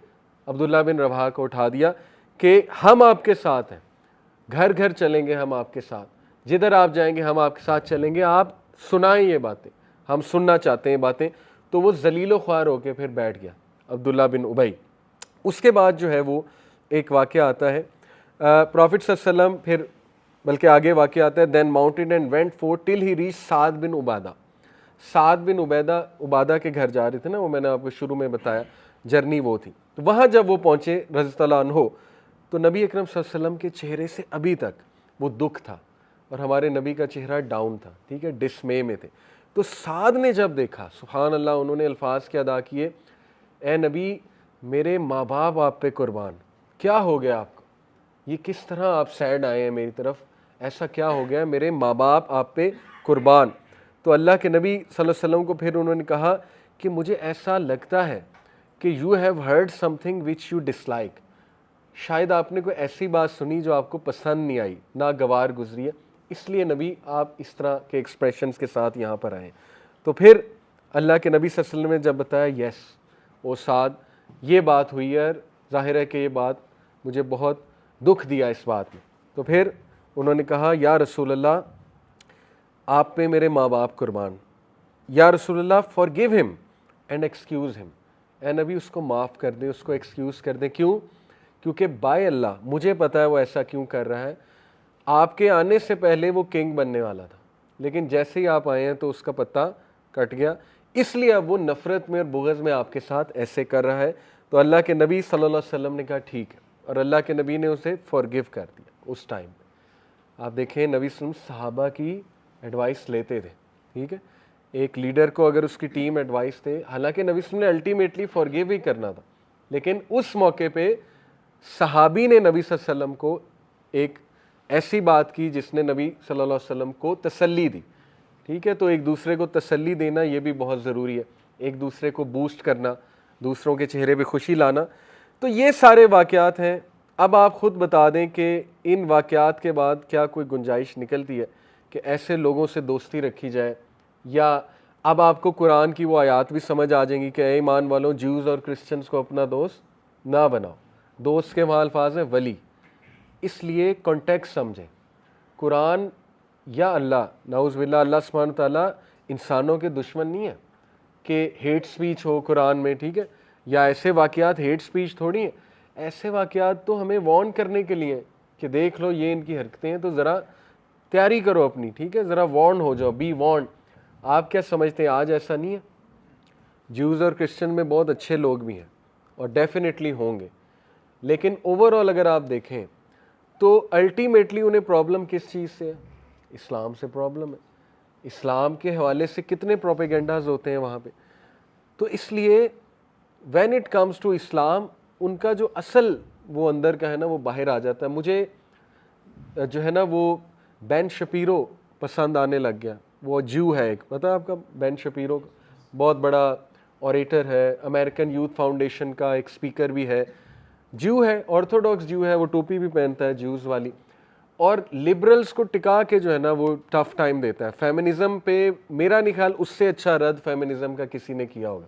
अब्दुल्ला बिन रवाहा को उठा दिया कि हम आपके साथ हैं, घर घर चलेंगे हम आपके साथ, जिधर आप जाएंगे हम आपके साथ चलेंगे, आप सुनाएं ये बातें, हम सुनना चाहते हैं बातें। तो वो जलीलो ख्वार होकर फिर बैठ गया अब्दुल्ला बिन उबई। उसके बाद जो है वो एक वाक़या आता है, प्रॉफिट सल्लल्लाहु अलैहि वसल्लम, फिर बल्कि आगे वाक़या आता है, then mountain and went for till he reach Saad bin Ubada. साद बिन उबादा के घर जा रहे थे ना, वो मैंने आपको शुरू में बताया, जर्नी वो थी। तो वहाँ जब वो पहुँचे रज़ियल्लाहु अन्हु, तो नबी अकरम सल्लल्लाहु अलैहि वसल्लम के चेहरे से अभी तक वो दुख था और हमारे नबी का चेहरा डाउन था, ठीक है, डिस्मे में थे। तो साद ने जब देखा, सुभान अल्लाह, उन्होंने अल्फाज के अदा किए, ए नबी, मेरे माँ बाप आप पे कुर्बान, क्या हो गया आपको, ये किस तरह आप सैड आए हैं मेरी तरफ, ऐसा क्या हो गया, मेरे माँ बाप आप पे कुर्बान। तो अल्लाह के नबी सल्लल्लाहु अलैहि वसल्लम को फिर उन्होंने कहा कि मुझे ऐसा लगता है कि you have heard something which you dislike, शायद आपने कोई ऐसी बात सुनी जो आपको पसंद नहीं आई, नागवार गुजरी है, इसलिए नबी आप इस तरह के एक्सप्रेशंस के साथ यहाँ पर आए। तो फिर अल्लाह के नबी सल्लल्लाहु अलैहि वसल्लम ने जब बताया, यस ओ साद, ये बात हुई है, ज़ाहिर है कि ये बात मुझे बहुत दुख दिया इस बात में। तो फिर उन्होंने कहा, या रसूल अल्लाह, आप पे मेरे माँ बाप कुर्बान, या रसूल अल्लाह, forgive him and excuse him, ए नबी उसको माफ़ कर दें, उसको एक्सक्यूज़ कर दें। क्यों? क्योंकि बाय अल्लाह मुझे पता है वो ऐसा क्यों कर रहा है, आपके आने से पहले वो किंग बनने वाला था, लेकिन जैसे ही आप आए हैं तो उसका पत्ता कट गया, इसलिए अब वो नफ़रत में और बुग़्ज़ में आपके साथ ऐसे कर रहा है। तो अल्लाह के नबी सल्लल्लाहु अलैहि वसल्लम ने कहा ठीक है, और अल्लाह के नबी ने उसे फॉरगिव कर दिया। उस टाइम आप देखें, नबी सल्लल्लाहु अलैहि वसल्लम सहाबा की एडवाइस लेते थे, ठीक है, एक लीडर को अगर उसकी टीम एडवाइस थे, हालांकि नबी सल्लल्लाहु अलैहि वसल्लम ने अल्टीमेटली फॉरगिव ही करना था, लेकिन उस मौके पे सहाबी ने नबी सल्लल्लाहु अलैहि वसल्लम को एक ऐसी बात की जिसने नबी सल्लल्लाहु अलैहि वसल्लम को तसल्ली दी, ठीक है। तो एक दूसरे को तसल्ली देना ये भी बहुत ज़रूरी है, एक दूसरे को बूस्ट करना, दूसरों के चेहरे पे खुशी लाना। तो ये सारे वाक़यात हैं। अब आप ख़ुद बता दें कि इन वाक़यात के बाद क्या कोई गुंजाइश निकलती है कि ऐसे लोगों से दोस्ती रखी जाए, या अब आपको कुरान की वो आयत भी समझ आ जाएंगी कि ए ईमान वालों, ज्यूज़ और क्रिश्चियंस को अपना दोस्त ना बनाओ। दोस्त के वहाँ अल्फाज हैं वली, इसलिए कॉन्टेक्स्ट समझें। कुरान या अल्लाह, नाउज़ बिल्लाह, अल्लाह सुब्हानहू तआला इंसानों के दुश्मन नहीं है कि हेट स्पीच हो कुरान में, ठीक है, या ऐसे वाक़यात हेट स्पीच थोड़ी हैं, ऐसे वाक़यात तो हमें वार्न करने के लिए कि देख लो ये इनकी हरकतें हैं, तो ज़रा तैयारी करो अपनी, ठीक है, ज़रा वार्न हो जाओ, बी वार्न। आप क्या समझते हैं आज ऐसा नहीं है? ज्यूज़ और क्रिश्चियन में बहुत अच्छे लोग भी हैं और डेफिनेटली होंगे, लेकिन ओवरऑल अगर आप देखें तो अल्टीमेटली उन्हें प्रॉब्लम किस चीज़ से है? इस्लाम से प्रॉब्लम है। इस्लाम के हवाले से कितने प्रोपेगेंडाज होते हैं वहाँ पे। तो इसलिए when it comes to Islam, उनका जो असल वो अंदर का है ना, वो बाहर आ जाता है। मुझे जो है ना वो बेन शपीरो पसंद आने लग गया। वो ज्यू है एक, पता है आपका बेन शपीरो, बहुत बड़ा ऑरेटर है, अमेरिकन यूथ फाउंडेशन का एक स्पीकर भी है, ज्यू है, ऑर्थोडॉक्स ज्यू है, वो टोपी भी पहनता है ज्यूज़ वाली, और लिबरल्स को टिका के जो है ना वो टफ टाइम देता है। फेमिनिज्म पे मेरा नहीं ख्याल उससे अच्छा रद्द फेमिनिज्म का किसी ने किया होगा,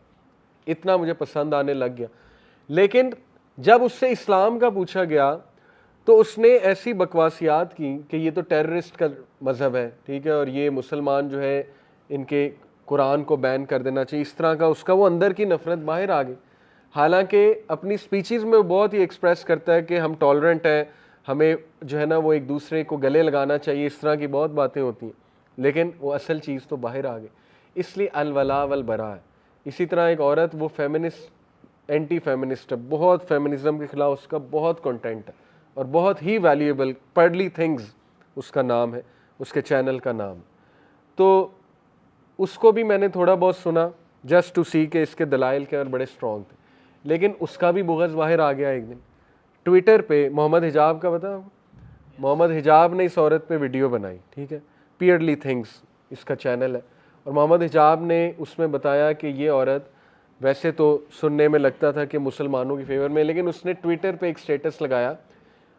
इतना मुझे पसंद आने लग गया। लेकिन जब उससे इस्लाम का पूछा गया तो उसने ऐसी बकवासियात की कि ये तो टेररिस्ट का मज़हब है, ठीक है, और ये मुसलमान जो है इनके कुरान को बैन कर देना चाहिए, इस तरह का उसका वो अंदर की नफ़रत बाहर आ गई। हालांकि अपनी स्पीचेस में वो बहुत ही एक्सप्रेस करता है कि हम टॉलरेंट हैं, हमें जो है ना वो एक दूसरे को गले लगाना चाहिए, इस तरह की बहुत बातें होती हैं, लेकिन वो असल चीज़ तो बाहर आ गई। इसलिए अल-वला वल बरा है। इसी तरह एक औरत वो फेमिनिस्ट, एंटी फेमिनिस्ट है, बहुत फेमिनिज्म के खिलाफ उसका बहुत कंटेंट है और बहुत ही वैल्यूएबल, पर्डली थिंग्स उसका नाम है, उसके चैनल का नाम। तो उसको भी मैंने थोड़ा बहुत सुना जस्ट टू सी के इसके दलाइल के और बड़े स्ट्रॉन्ग थे, लेकिन उसका भी बुग़्ज़ बाहर आ गया एक दिन। ट्विटर पे मोहम्मद हिजाब का पता है, मोहम्मद हिजाब ने इस औरत पे वीडियो बनाई, ठीक है, पियरली थिंग्स इसका चैनल है, और मोहम्मद हिजाब ने उसमें बताया कि ये औरत वैसे तो सुनने में लगता था कि मुसलमानों की फेवर में, लेकिन उसने ट्विटर पे एक स्टेटस लगाया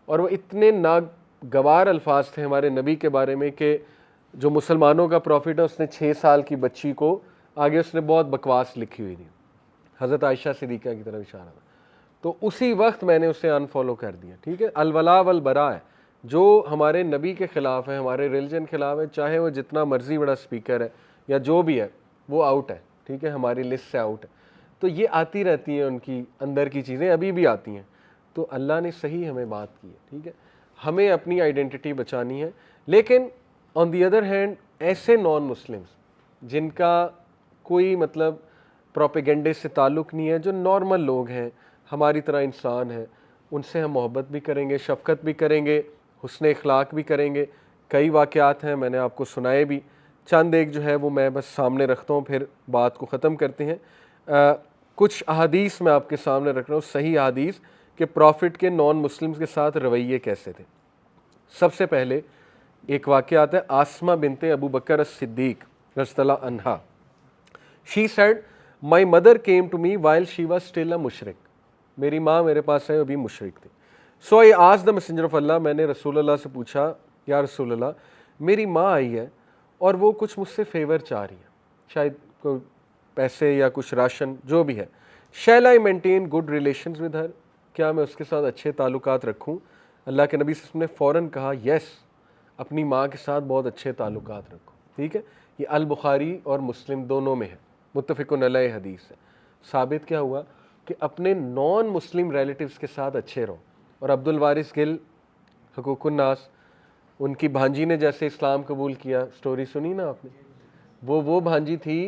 और वो इतने नागवार अल्फाज थे हमारे नबी के बारे में कि जो मुसलमानों का प्रॉफिट है, उसने 6 साल की बच्ची को आगे उसने बहुत बकवास लिखी हुई थी, हज़रत आयशा सिद्दीक़ा की तरफ इशारा था। तो उसी वक्त मैंने उसे अनफॉलो कर दिया, ठीक है। अल-वला वल बरा है, जो हमारे नबी के ख़िलाफ़ है, हमारे रिलीजन के खिलाफ है, चाहे वो जितना मर्जी बड़ा स्पीकर है या जो भी है, वो आउट है, ठीक है, हमारी लिस्ट से आउट है। तो ये आती रहती हैं, उनकी अंदर की चीज़ें अभी भी आती हैं। तो अल्लाह ने सही हमें बात की है, ठीक है, हमें अपनी आइडेंटिटी बचानी है। लेकिन ऑन दी अदर हैंड ऐसे नॉन मुस्लिम्स जिनका कोई मतलब प्रोपेगेंडे से ताल्लुक़ नहीं है, जो नॉर्मल लोग हैं, हमारी तरह इंसान हैं, उनसे हम मोहब्बत भी करेंगे, शफ़क़त भी करेंगे, हुस्न अखलाक भी करेंगे। कई वाक़यात हैं, मैंने आपको सुनाए भी, चंद एक जो है वो मैं बस सामने रखता हूँ, फिर बात को ख़त्म करते हैं। कुछ अहादीस मैं आपके सामने रख रहा हूँ, सही अहादीस कि प्रॉफिट के नॉन मुस्लिम्स के साथ रवैये कैसे थे। सबसे पहले एक वाक़या आता है, आसमा बिनते अबू बकर as-सिद्दीक़ रज़ियल्लाहु अन्हा। She said my mother came to me while she was still a mushrik. मेरी माँ मेरे पास है, अभी मुशरिक थी। So I asked the messenger of Allah, मैंने रसूल अल्लाह से पूछा, या रसूल अल्लाह, मेरी माँ आई है और वो कुछ मुझसे फेवर चाह रही है, शायद कोई पैसे या कुछ राशन जो भी है। Shall I maintain good relations with her, क्या मैं उसके साथ अच्छे ताल्लुकात रखूँ? अल्लाह के नबी ने फ़ौरन कहा यस, अपनी माँ के साथ बहुत अच्छे ताल्लुकात रखो, ठीक है। ये अल बुखारी और मुस्लिम दोनों में है, मुत्तफ़िक़ुन अलैह हदीस है। साबित क्या हुआ कि अपने नॉन मुस्लिम रिलेटिव्स के साथ अच्छे रहो। और अब्दुल वारिस गिल हकूकुन नास, उनकी भांजी ने जैसे इस्लाम कबूल किया, स्टोरी सुनी ना आपने, वो भांजी थी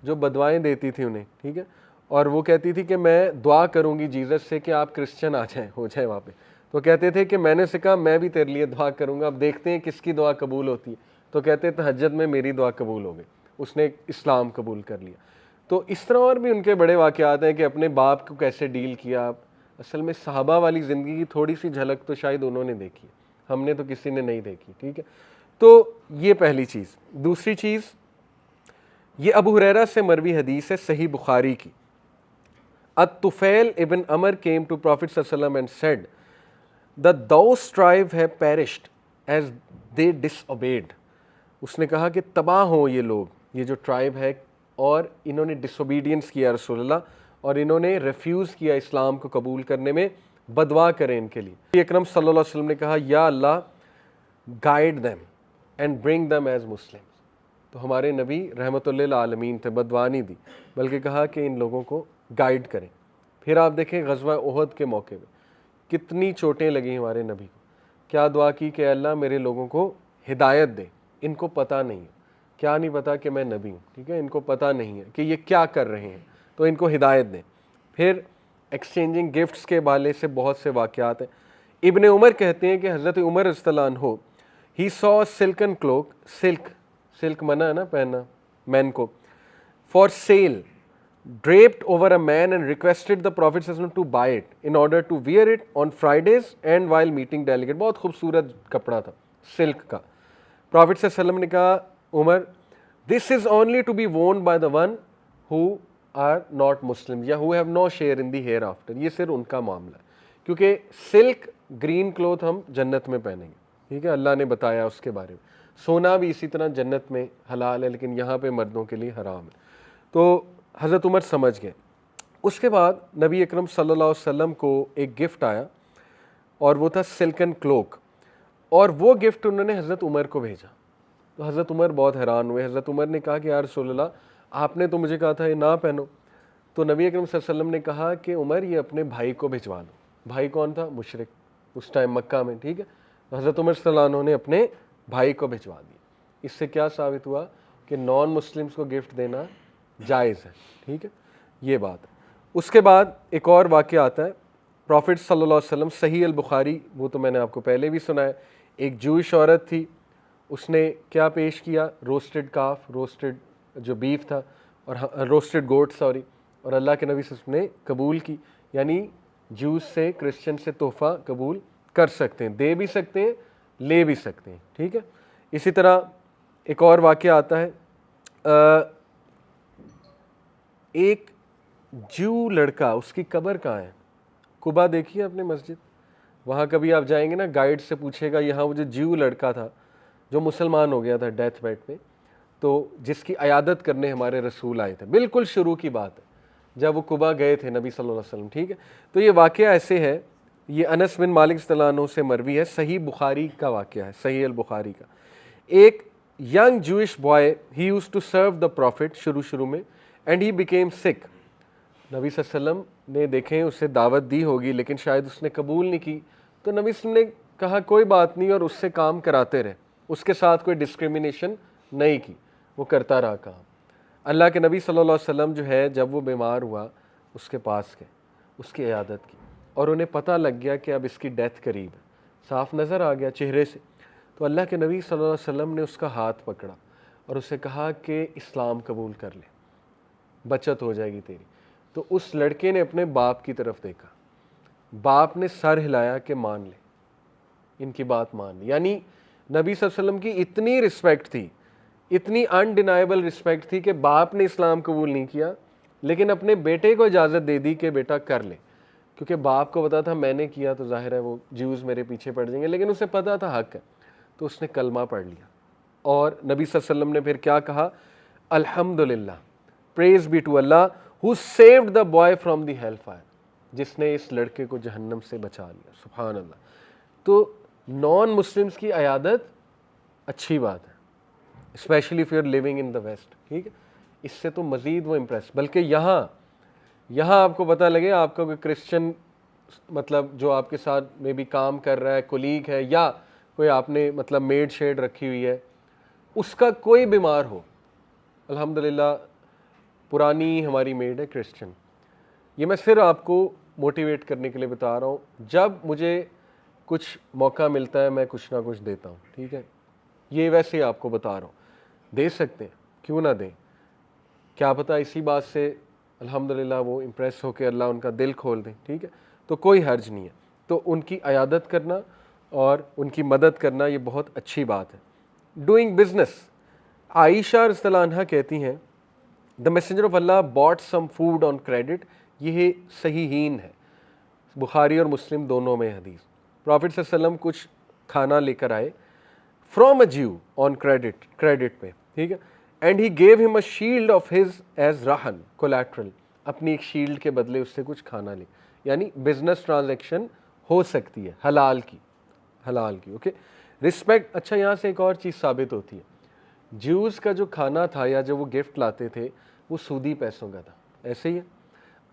जो बदवाएं देती थी उन्हें, ठीक है, और वो कहती थी कि मैं दुआ करूंगी जीसस से कि आप क्रिश्चियन आ जाएं, हो जाए वहाँ पे। तो कहते थे कि मैंने से कहा मैं भी तेरे लिए दुआ करूंगा, अब देखते हैं किसकी दुआ कबूल होती है। तो कहते तहज्जुद में मेरी दुआ कबूल हो गई, उसने इस्लाम कबूल कर लिया। तो इस तरह और भी उनके बड़े वाक़यात हैं कि अपने बाप को कैसे डील किया। असल में सहाबा वाली ज़िंदगी की थोड़ी सी झलक तो शायद उन्होंने देखी, हमने तो किसी ने नहीं देखी, ठीक है। तो ये पहली चीज़। दूसरी चीज़, ये अबू हुरैरा से मरवी हदीस है सही बुखारी की। अत-तुफ़ैल इब्न अमर केम टू प्रॉफिट सल्लल्लाहु अलैहि वसल्लम and said the Daws tribe have perished as they disobeyed. उसने कहा कि तबाह हो ये लोग, ये जो ट्राइब है, और इन्होंने डिसोबीडियंस किया रसूलुल्लाह, और इन्होंने रिफ्यूज़ किया इस्लाम को कबूल करने में, बदवा करें इनके लिए। अकरम सल्लल्लाहु अलैहि वसल्लम ने कहा या अल्लाह guide them and bring them as Muslims. तो हमारे नबी रहमतुल्लिल आलमीन थे, बदवा नहीं दी, बल्कि कहा कि इन लोगों को गाइड करें। फिर आप देखें ग़ज़वा उहद के मौके पे कितनी चोटें लगी हमारे नबी को, क्या दुआ की कि अल्लाह मेरे लोगों को हिदायत दे, इनको पता नहीं है, क्या नहीं पता कि मैं नबी हूँ, ठीक है, इनको पता नहीं है कि ये क्या कर रहे हैं, तो इनको हिदायत दें। फिर एक्सचेंजिंग गिफ्ट्स के बाले से बहुत से वाक़यात हैं। इब्न उमर कहते हैं कि हज़रत उमर रज़ियल्लाहु अन्हु he saw silken cloak, silk मना है ना पहनना मैन को, for sale draped over a man and requested the Prophet to buy it in order to wear it on Fridays and while meeting delegate। बहुत खूबसूरत कपड़ा था सिल्क का। Prophet ने कहा Umar, this is only to be worn by the one who are not Muslim या who have no share in the hereafter, ये सिर्फ उनका मामला है, क्योंकि सिल्क ग्रीन क्लोथ हम जन्नत में पहनेंगे, ठीक है, अल्लाह ने बताया उसके बारे में। सोना भी इसी तरह जन्नत में हलाल है, लेकिन यहाँ पे मर्दों के लिए हराम है। तो हज़रत उमर समझ गए। उसके बाद नबी अकरम सल्लल्लाहु अलैहि वसल्लम को एक गिफ्ट आया और वो था सिल्कन क्लोक, और वो गिफ्ट उन्होंने हज़रत उमर को भेजा। तो हज़रत उमर बहुत हैरान हुए। हज़रत उमर ने कहा कि या रसूलल्लाह, आपने तो मुझे कहा था ये ना पहनो। तो नबी अकरम सल्लल्लाहु अलैहि वसल्लम ने कहा कि उमर ये अपने भाई को भिजवा दो। भाई कौन था? मुशरिक उस टाइम मक्का में, ठीक है। तो हज़रत उमर सल्लल्लाहु अलैहि वसल्लम ने अपने भाई को भिजवा दिया। इससे क्या साबित हुआ कि नॉन मुस्लिम्स को गिफ्ट देना जायज़ है, ठीक है, ये बात। उसके बाद एक और वाक़या आता है, प्रॉफिट सल्लल्लाहु अलैहि वसल्लम, सही अल बुखारी, वो तो मैंने आपको पहले भी सुना है। एक जूइश औरत थी, उसने क्या पेश किया? रोस्टेड काफ, रोस्टेड जो बीफ था, और रोस्टेड गोट सॉरी, और अल्लाह के नबी सल्लल्लाहु अलैहि वसल्लम ने कबूल की। यानी जूस से, क्रिश्चियन से तोहफ़ा कबूल कर सकते हैं, दे भी सकते हैं, ले भी सकते हैं, ठीक है। इसी तरह एक और वाक़या आता है, एक जू लड़का, उसकी कब्र कहाँ है? कुबा देखिए आपने मस्जिद, वहाँ कभी आप जाएंगे ना, गाइड से पूछेगा यहाँ वो जो जू लड़का था जो मुसलमान हो गया था डेथ बेड पे, तो जिसकी अयादत करने हमारे रसूल आए थे, बिल्कुल शुरू की बात है जब वो कुबा गए थे नबी सल्लल्लाहु अलैहि वसल्लम, ठीक है। तो ये वाक़या ऐसे है, ये अनस बिन मालिक रज़ियल्लाहु अन्हु से मरवी है, सही बुखारी का वाक़या है, सही अल बुखारी का। एक young Jewish boy, he used to serve the prophet शुरू में, एंड ही बिकेम सिक। नबी सल्लल्लाहु अलैहि वसल्लम ने देखें उसे दावत दी होगी, लेकिन शायद उसने कबूल नहीं की, तो नबी सल्लल्लाहु अलैहि वसल्लम ने कहा कोई बात नहीं, और उससे काम कराते रहे, उसके साथ कोई डिस्क्रिमिनेशन नहीं की, वो करता रहा काम। अल्लाह के नबी सल्लल्लाहु अलैहि वसल्लम जो है, जब वो बीमार हुआ उसके पास गए, उसकी इयादत की, और उन्हें पता लग गया कि अब इसकी डेथ करीब है, साफ नज़र आ गया चेहरे से। तो अल्लाह के नबी सल्लल्लाहु अलैहि वसल्लम ने उसका हाथ पकड़ा और उसे कहा कि इस्लाम कबूल कर ले, बचत हो जाएगी तेरी। तो उस लड़के ने अपने बाप की तरफ देखा, बाप ने सर हिलाया कि मान ले, इनकी बात मान ली। यानी नबी सल्लल्लाहु अलैहि वसल्लम की इतनी रिस्पेक्ट थी, इतनी अनडिनाइबल रिस्पेक्ट थी कि बाप ने इस्लाम कबूल नहीं किया, लेकिन अपने बेटे को इजाज़त दे दी कि बेटा कर ले, क्योंकि बाप को पता था मैंने किया तो जाहिर है वो ज्यूज़ मेरे पीछे पड़ जाएंगे, लेकिन उसे पता था हक है, तो उसने कलमा पढ़ लिया। और नबी सल्लल्लाहु अलैहि वसल्लम ने फिर क्या कहा? अल्हम्दुलिल्लाह, praise be to Allah who saved the boy from the hell fire, जिसने इस लड़के को जहन्नम से बचा लिया। सुभान अल्लाह। तो नॉन मुस्लिम्स की अयादत अच्छी बात है, specially if you are living in the west, ठीक है। इससे तो मज़ीद वो इम्प्रेस, बल्कि यहाँ आपको पता लगे आपका कोई क्रिश्चियन, मतलब जो आपके साथ में भी काम कर रहा है, कोलीग है, या कोई आपने मतलब मेड शेड रखी हुई है, उसका कोई बीमार हो, अल्हम्दुलिल्लाह पुरानी हमारी मेड है क्रिश्चियन। ये मैं सिर्फ आपको मोटिवेट करने के लिए बता रहा हूँ, जब मुझे कुछ मौका मिलता है मैं कुछ ना कुछ देता हूँ, ठीक है। ये वैसे ही आपको बता रहा हूँ, दे सकते हैं, क्यों ना दें, क्या पता इसी बात से अल्हम्दुलिल्लाह वो इम्प्रेस होकर अल्लाह उनका दिल खोल दें, ठीक है। तो कोई हर्ज नहीं है, तो उनकी अयादत करना और उनकी मदद करना ये बहुत अच्छी बात है। डूइंग बिजनेस, आयशा रज़ियल्लाहु अन्हा कहती हैं, the messenger of Allah bought some food on credit, ये सहीहीन है, बुखारी और मुस्लिम दोनों में हदीस। प्रॉफिट सल्लल्लाहु अलैहि वसल्लम कुछ खाना लेकर आए फ्रॉम अ ज्यू ऑन क्रेडिट पे, ठीक है, and he gave him a shield of his age रहन कोलैटरल, अपनी एक शील्ड के बदले उससे कुछ खाना ले। यानी बिजनेस ट्रांजैक्शन हो सकती है हलाल की, ओके। रिस्पेक्ट, अच्छा यहाँ से एक और चीज़ साबित होती है, ज्यूज़ का जो खाना था या जो वो गिफ्ट लाते थे वो सूदी पैसों का था, ऐसे ही है।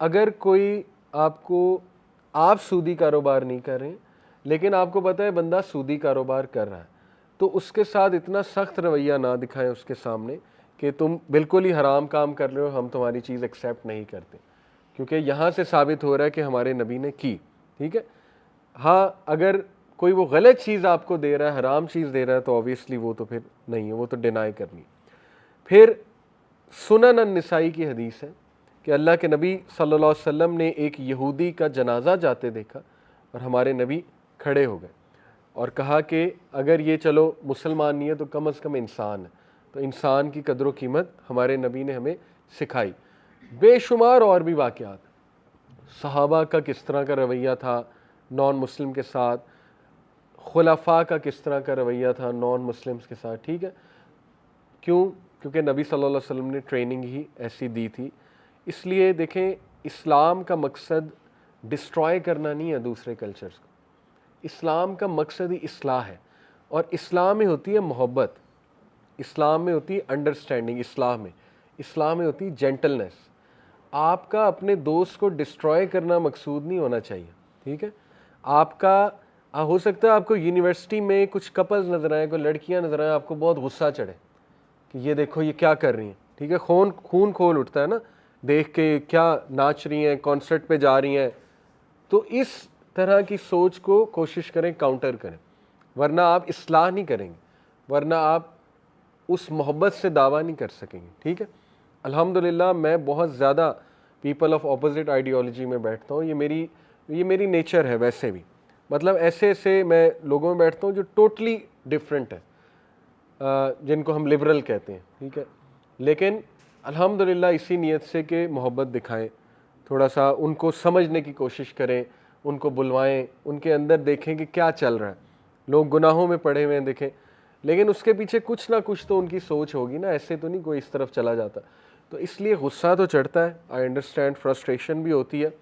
अगर कोई आपको, आप सूदी कारोबार नहीं कर रहे हैं, लेकिन आपको पता है बंदा सूदी कारोबार कर रहा है, तो उसके साथ इतना सख्त रवैया ना दिखाएं उसके सामने कि तुम बिल्कुल ही हराम काम कर रहे हो, हम तुम्हारी चीज़ एक्सेप्ट नहीं करते, क्योंकि यहाँ से साबित हो रहा है कि हमारे नबी ने की, ठीक है। हाँ, अगर कोई वो गलत चीज़ आपको दे रहा है, हराम चीज़ दे रहा है, तो ऑब्वियसली वो तो फिर नहीं है, वो तो डिनाई करनी। फिर सुनन अन-निसाई की हदीस है कि अल्लाह के नबी सल्लल्लाहु अलैहि वसल्लम ने एक यहूदी का जनाजा जाते देखा और हमारे नबी खड़े हो गए और कहा कि अगर ये चलो मुसलमान नहीं है तो कम से कम इंसान है, तो इंसान की कदर व कीमत हमारे नबी ने हमें सिखाई। बेशुमार और भी वाक़यात, सहाबा का किस तरह का रवैया था नॉन मुस्लिम के साथ, खुलफा का किस तरह का रवैया था नॉन मुस्लिम्स के साथ, ठीक है। क्यों? क्योंकि नबी सल्लल्लाहु अलैहि वसल्लम ने ट्रेनिंग ही ऐसी दी थी। इसलिए देखें, इस्लाम का मकसद डिस्ट्रॉय करना नहीं है दूसरे कल्चर्स को, इस्लाम का मकसद ही इस्लाह है। और इस्लाम में होती है मोहब्बत, इस्लाम में होती है अंडरस्टैंडिंग, इस्लाम में होती है जेंटलनेस। आपका अपने दोस्त को डिस्ट्रॉय करना मकसूद नहीं होना चाहिए, ठीक है। आपका हो सकता है आपको यूनिवर्सिटी में कुछ कपल्स नज़र आए, कोई लड़कियां नज़र आए, आपको बहुत गुस्सा चढ़े कि ये देखो ये क्या कर रही हैं, ठीक है। खून खोल उठता है ना देख के, क्या नाच रही हैं, कॉन्सर्ट पे जा रही हैं। तो इस तरह की सोच को कोशिश करें काउंटर करें, वरना आप इस्लाह नहीं करेंगे, वरना आप उस मोहब्बत से दावा नहीं कर सकेंगे, ठीक है। अल्हम्दुलिल्लाह मैं बहुत ज़्यादा पीपल ऑफ अपोजिट आइडियोलॉजी में बैठता हूँ, ये मेरी नेचर है वैसे भी। मतलब ऐसे ऐसे मैं लोगों में बैठता हूँ जो टोटली डिफरेंट है, जिनको हम लिबरल कहते हैं, ठीक है। लेकिन अल्हम्दुलिल्लाह इसी नीयत से कि मोहब्बत दिखाएं, थोड़ा सा उनको समझने की कोशिश करें, उनको बुलवाएं, उनके अंदर देखें कि क्या चल रहा है। लोग गुनाहों में पड़े हुए हैं देखें, लेकिन उसके पीछे कुछ ना कुछ तो उनकी सोच होगी ना, ऐसे तो नहीं कोई इस तरफ चला जाता। तो इसलिए गुस्सा तो चढ़ता है, आई अंडरस्टैंड, फ्रस्ट्रेशन भी होती है,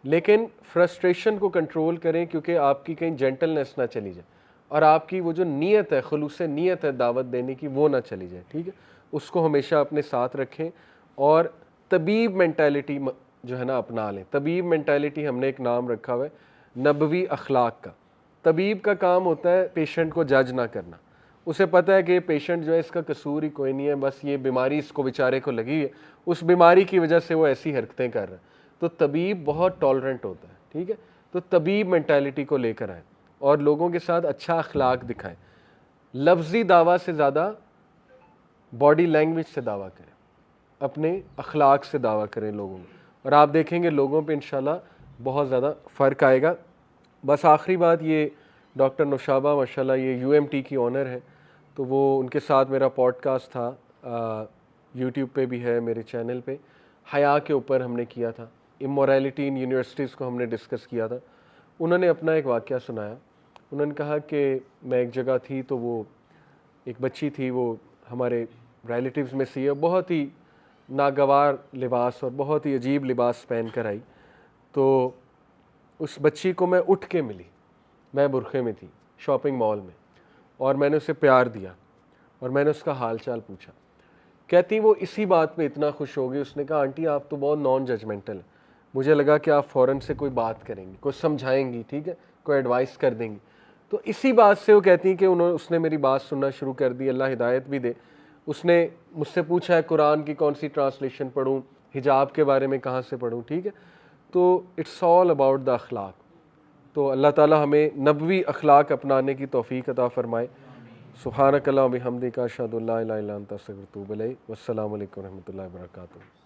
लेकिन फ्रस्ट्रेशन को कंट्रोल करें, क्योंकि आपकी कहीं जेंटलनेस ना चली जाए और आपकी वो जो नीयत है, खुलूस नीयत है दावत देने की, वो ना चली जाए, ठीक है। उसको हमेशा अपने साथ रखें और तबीब मेंटालिटी जो है ना अपना लें। तबीब मेंटालिटी हमने एक नाम रखा हुआ है नबवी अखलाक का। तबीब का काम होता है पेशेंट को जज ना करना, उसे पता है कि पेशेंट जो है इसका कसूर ही कोई नहीं है, बस ये बीमारी इसको बेचारे को लगी है, उस बीमारी की वजह से वो ऐसी हरकतें कर रहा है। तो तबीब बहुत टॉलरेंट होता है, ठीक है। तो तबीब मेंटालिटी को लेकर आए और लोगों के साथ अच्छा अखलाक दिखाएं। लफ्ज़ी दावा से ज़्यादा बॉडी लैंग्वेज से दावा करें, अपने अखलाक से दावा करें लोगों में, और आप देखेंगे लोगों पे इंशाल्लाह बहुत ज़्यादा फ़र्क आएगा। बस आखिरी बात, ये डॉक्टर नौशाबा माशाल्लाह ये यूएमटी की ऑनर है, तो वो उनके साथ मेरा पॉडकास्ट था, यूट्यूब पे भी है मेरे चैनल पे, हया के ऊपर हमने किया था, इमोरलिटी इन यूनिवर्सिटीज़ को हमने डिस्कस किया था। उन्होंने अपना एक वाक़या सुनाया। उन्होंने कहा कि मैं एक जगह थी, तो वो एक बच्ची थी, वो हमारे रिलेटिव्स में से है, बहुत ही नागवार लिबास और बहुत ही अजीब लिबास पहन कर आई। तो उस बच्ची को मैं उठ के मिली, मैं बुरखे में थी शॉपिंग मॉल में, और मैंने उसे प्यार दिया और मैंने उसका हाल चाल पूछा। कहती वो इसी बात पे इतना खुश हो गई, उसने कहा आंटी आप तो बहुत नॉन जजमेंटल है, मुझे लगा कि आप फ़ौरन से कोई बात करेंगी, कुछ समझाएंगी, ठीक है, कोई एडवाइस कर देंगी। तो इसी बात से वो कहती हैं कि उसने मेरी बात सुनना शुरू कर दी, अल्लाह हिदायत भी दे। उसने मुझसे पूछा है कुरान की कौन सी ट्रांसलेशन पढ़ूं, हिजाब के बारे में कहाँ से पढ़ूं, ठीक है। तो इट्स ऑल अबाउट द अखलाक। तो अल्लाह ताला हमें नबवी अखलाक अपनाने की तौफीक अता फ़रमाए। सुब्हानक अल्लाहुम्मा व बिहम्दिका अशहदु अल्ला इलाहा इल्ला अंता अस्तगफिरुका व अतूबु इलैक। वस्सलामु अलैकुम व रहमतुल्लाहि व बरकातुहू।